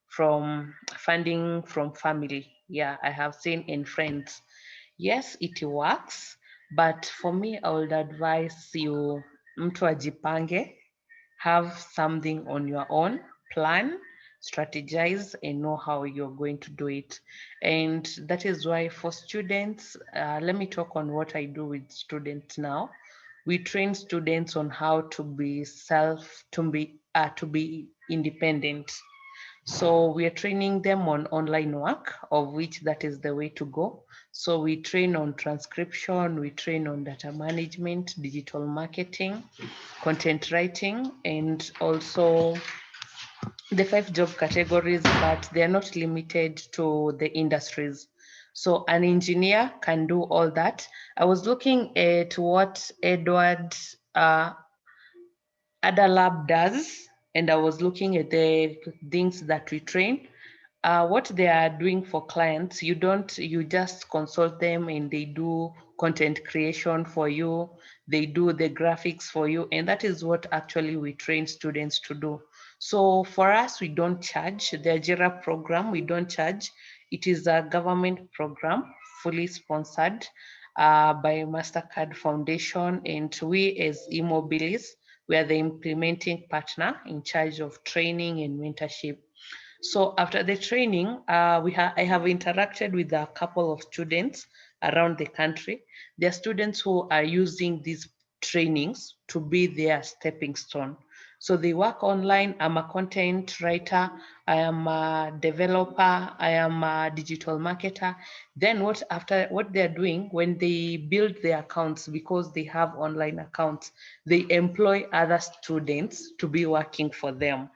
Speaker 7: From funding from family? Yeah, I have seen in friends. Yes, it works. But for me, I would advise you, mtu ajipange, have something on your own, plan, strategize, and know how you're going to do it. And that is why for students, let me talk on what I do with students now. We train students on how to be to be independent. So we are training them on online work, of which that is the way to go. So we train on transcription, we train on data management, digital marketing, content writing, and also the 5 job categories, but they're not limited to the industries. So an engineer can do all that. I was looking at what Edward Adalab does, and I was looking at the things that we train. What they are doing for clients, you just consult them and they do content creation for you, they do the graphics for you, and that is what actually we train students to do. So for us, we don't charge. The Ajira program, we don't charge. It is a government program, fully sponsored by MasterCard Foundation, and we as Immobilis, we are the implementing partner in charge of training and mentorship. So after the training, I have interacted with a couple of students around the country. There are students who are using these trainings to be their stepping stone. So they work online. I'm a content writer. I am a developer. I am a digital marketer. Then after what they're doing, when they build their accounts, because they have online accounts, they employ other students to be working for them.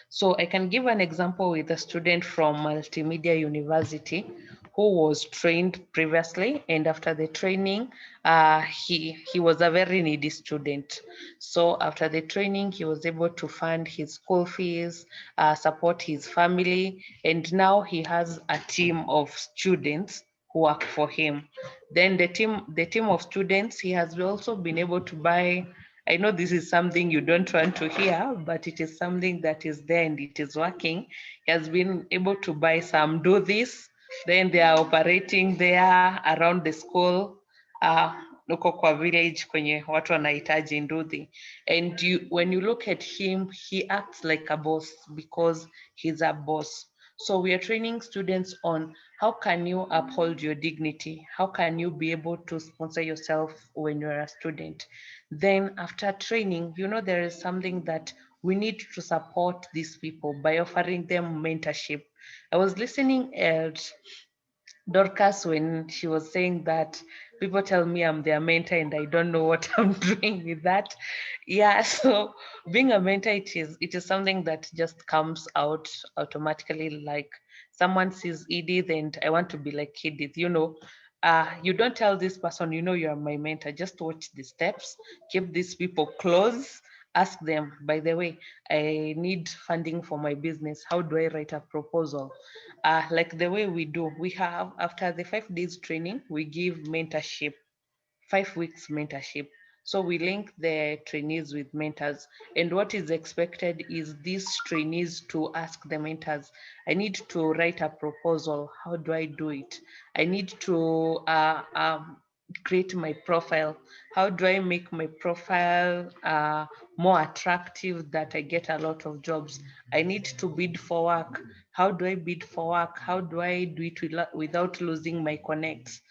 Speaker 7: So I can give an example with a student from Multimedia University who was trained previously, and after the training, he was a very needy student. So after the training, he was able to fund his school fees, support his family, and now he has a team of students who work for him. Then the team of students, he has also been able to buy. I know this is something you don't want to hear, but it is something that is there and it is working. He has been able to buy some do this, then they are operating there around the school. uko kwa village kwenye watu wanahitaji nduthi, and when you look at him, he acts like a boss because he's a boss. So we are training students on how can you uphold your dignity, how can you be able to sponsor yourself when you're a student. Then after training, there is something that we need to support these people by offering them mentorship. I was listening at Dorcas when she was saying that people tell me I'm their mentor and I don't know what I'm doing with that. Yeah, so being a mentor, it is something that just comes out automatically. Like someone sees Edith and I want to be like Edith, you don't tell this person, you're my mentor, just watch the steps, keep these people close, ask them, by the way, I need funding for my business. How do I write a proposal? Like the way we do, we have, after the 5 days training, we give mentorship, 5 weeks mentorship. So we link the trainees with mentors. And what is expected is these trainees to ask the mentors, I need to write a proposal. How do I do it? I need to create my profile. How do I make my profile more attractive that I get a lot of jobs? I need to bid for work. How do I bid for work? How do I do it without losing my connects?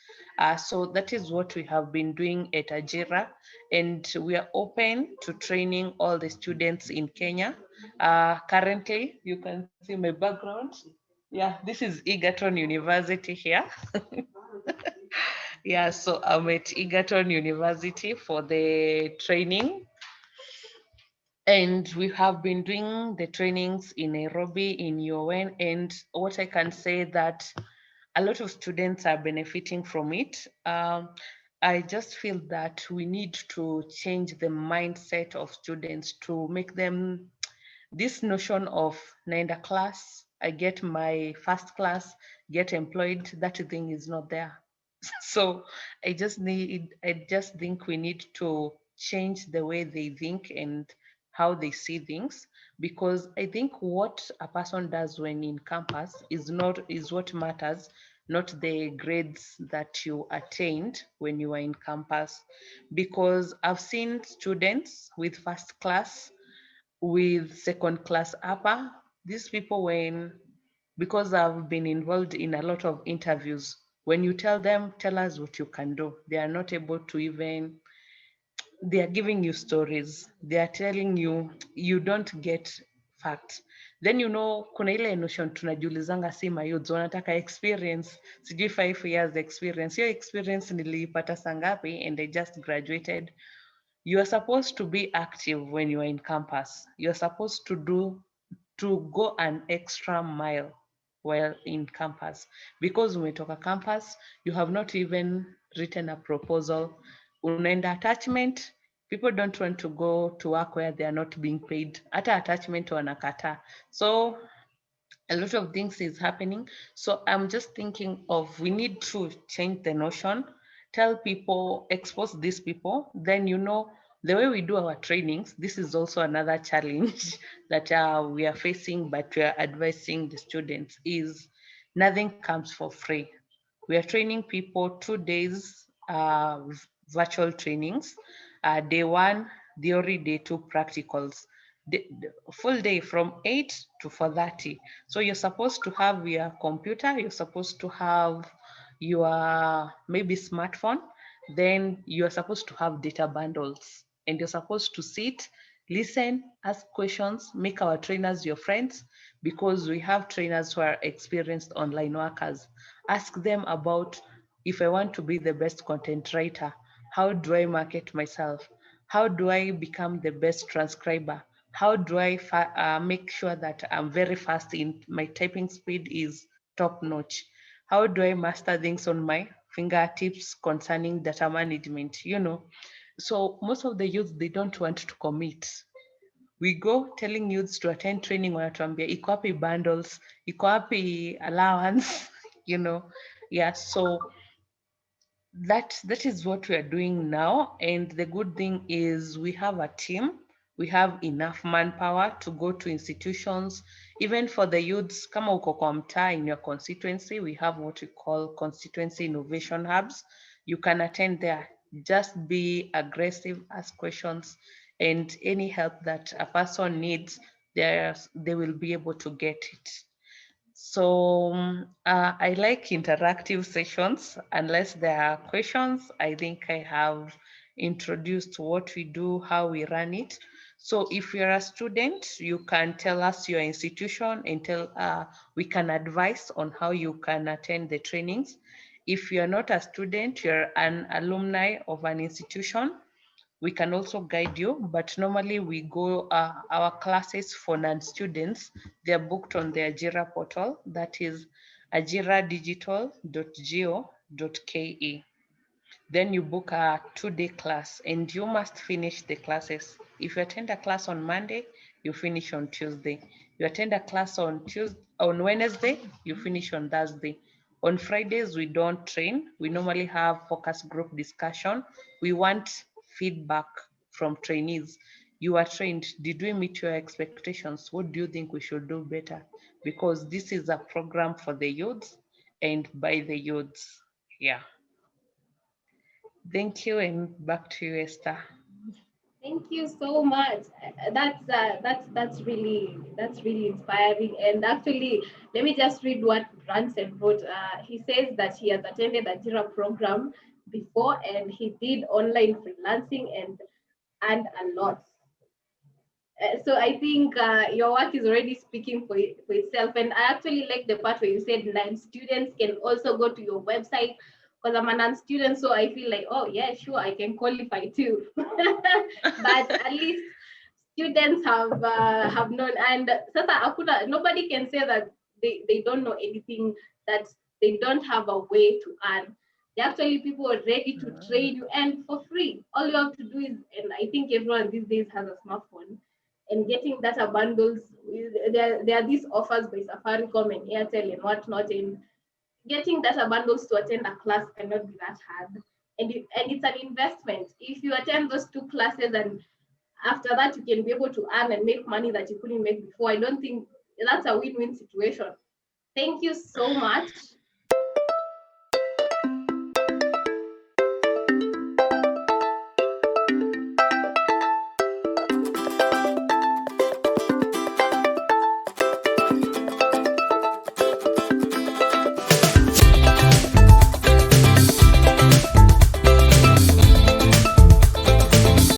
Speaker 7: So that is what we have been doing at Ajira, and we are open to training all the students in Kenya. Currently, you can see my background. Yeah, this is Egerton University here. Yeah, so I'm at Egerton University for the training. And we have been doing the trainings in Nairobi, in UN, and what I can say that a lot of students are benefiting from it. I just feel that we need to change the mindset of students to make them this notion of naenda class, I get my first class, get employed, that thing is not there. So I just think we need to change the way they think and how they see things, because I think what a person does when in campus is what matters, not the grades that you attained when you were in campus. Because I've seen students with first class, with second class upper, these people, because I've been involved in a lot of interviews, when you tell them, tell us what you can do, they are not able to even, they are giving you stories, they are telling you, you don't get facts. Then kuna ile notion tunajiulizanga si mayouths wanataka experience, sijui 5 years experience. Your experience niliipata sangapi and I just graduated. You are supposed to be active when you are in campus. You're supposed to go an extra mile while in campus, because umetoka campus, you have not even written a proposal. Unaenda attachment, people don't want to go to work where they are not being paid. Hata attachment wanakata. So a lot of things is happening. So I'm just thinking of, we need to change the notion, tell people, expose these people. Then the way we do our trainings, this is also another challenge that we are facing, but we are advising the students, is nothing comes for free. We are training people 2 days virtual trainings. Day 1 theory, day 2 practicals. The full day from 8 to 4:30. So you're supposed to have your computer, you're supposed to have your maybe smartphone, then you're supposed to have data bundles, and you're supposed to sit, listen, ask questions, make our trainers your friends, because we have trainers who are experienced online workers. Ask them about, if I want to be the best content writer, how do I market myself? How do I become the best transcriber? How do I make sure that I'm very fast in my typing speed is top notch? How do I master things on my fingertips concerning data management? So most of the youth, they don't want to commit. We go telling youths to attend training, wanatuambia iko wapi bundles, iko wapi allowance, yeah. So that is what we are doing now. And the good thing is we have a team, we have enough manpower to go to institutions, even for the youths. Kama uko kwa mtaa in your constituency, we have what we call constituency innovation hubs. You can attend there. just be aggressive, ask questions, and any help that a person needs, they will be able to get it. So I like interactive sessions. Unless there are questions, I think I have introduced what we do, how we run it. So if you're a student, you can tell us your institution and we can advise on how you can attend the trainings. If you're not a student, you're an alumni of an institution, we can also guide you, but normally we go, our classes for non-students, they're booked on the Ajira portal, that is ajiradigital.go.ke. Then you book a 2-day class and you must finish the classes. If you attend a class on Monday, you finish on Tuesday. You attend a class on Wednesday, you finish on Thursday. On Fridays, we don't train. We normally have focus group discussion. We want feedback from trainees. You are trained. Did we meet your expectations? What do you think we should do better? Because this is a program for the youths and by the youths. Yeah. Thank you, and back to you, Esther.
Speaker 3: Thank you so much. That's really inspiring. And actually, let me just read what Branson wrote. He says that he has attended a JIRA program before, and he did online freelancing and earned a lot. So I think your work is already speaking for itself. And I actually like the part where you said non-students can also go to your website, because I'm a non-student, so I feel like, oh yeah, sure, I can qualify too. But at least students have known, and sasa nobody can say that they don't know anything, that they don't have a way to earn. There are actually people are ready to train you and for free. All you have to do is, and I think everyone these days has a smartphone, and getting data bundles. There are these offers by Safaricom and Airtel and whatnot, and getting data bundles to attend a class cannot be that hard. And it's an investment. If you attend those 2 classes and after that you can be able to earn and make money that you couldn't make before, I don't think that's a win-win situation. Thank you so much.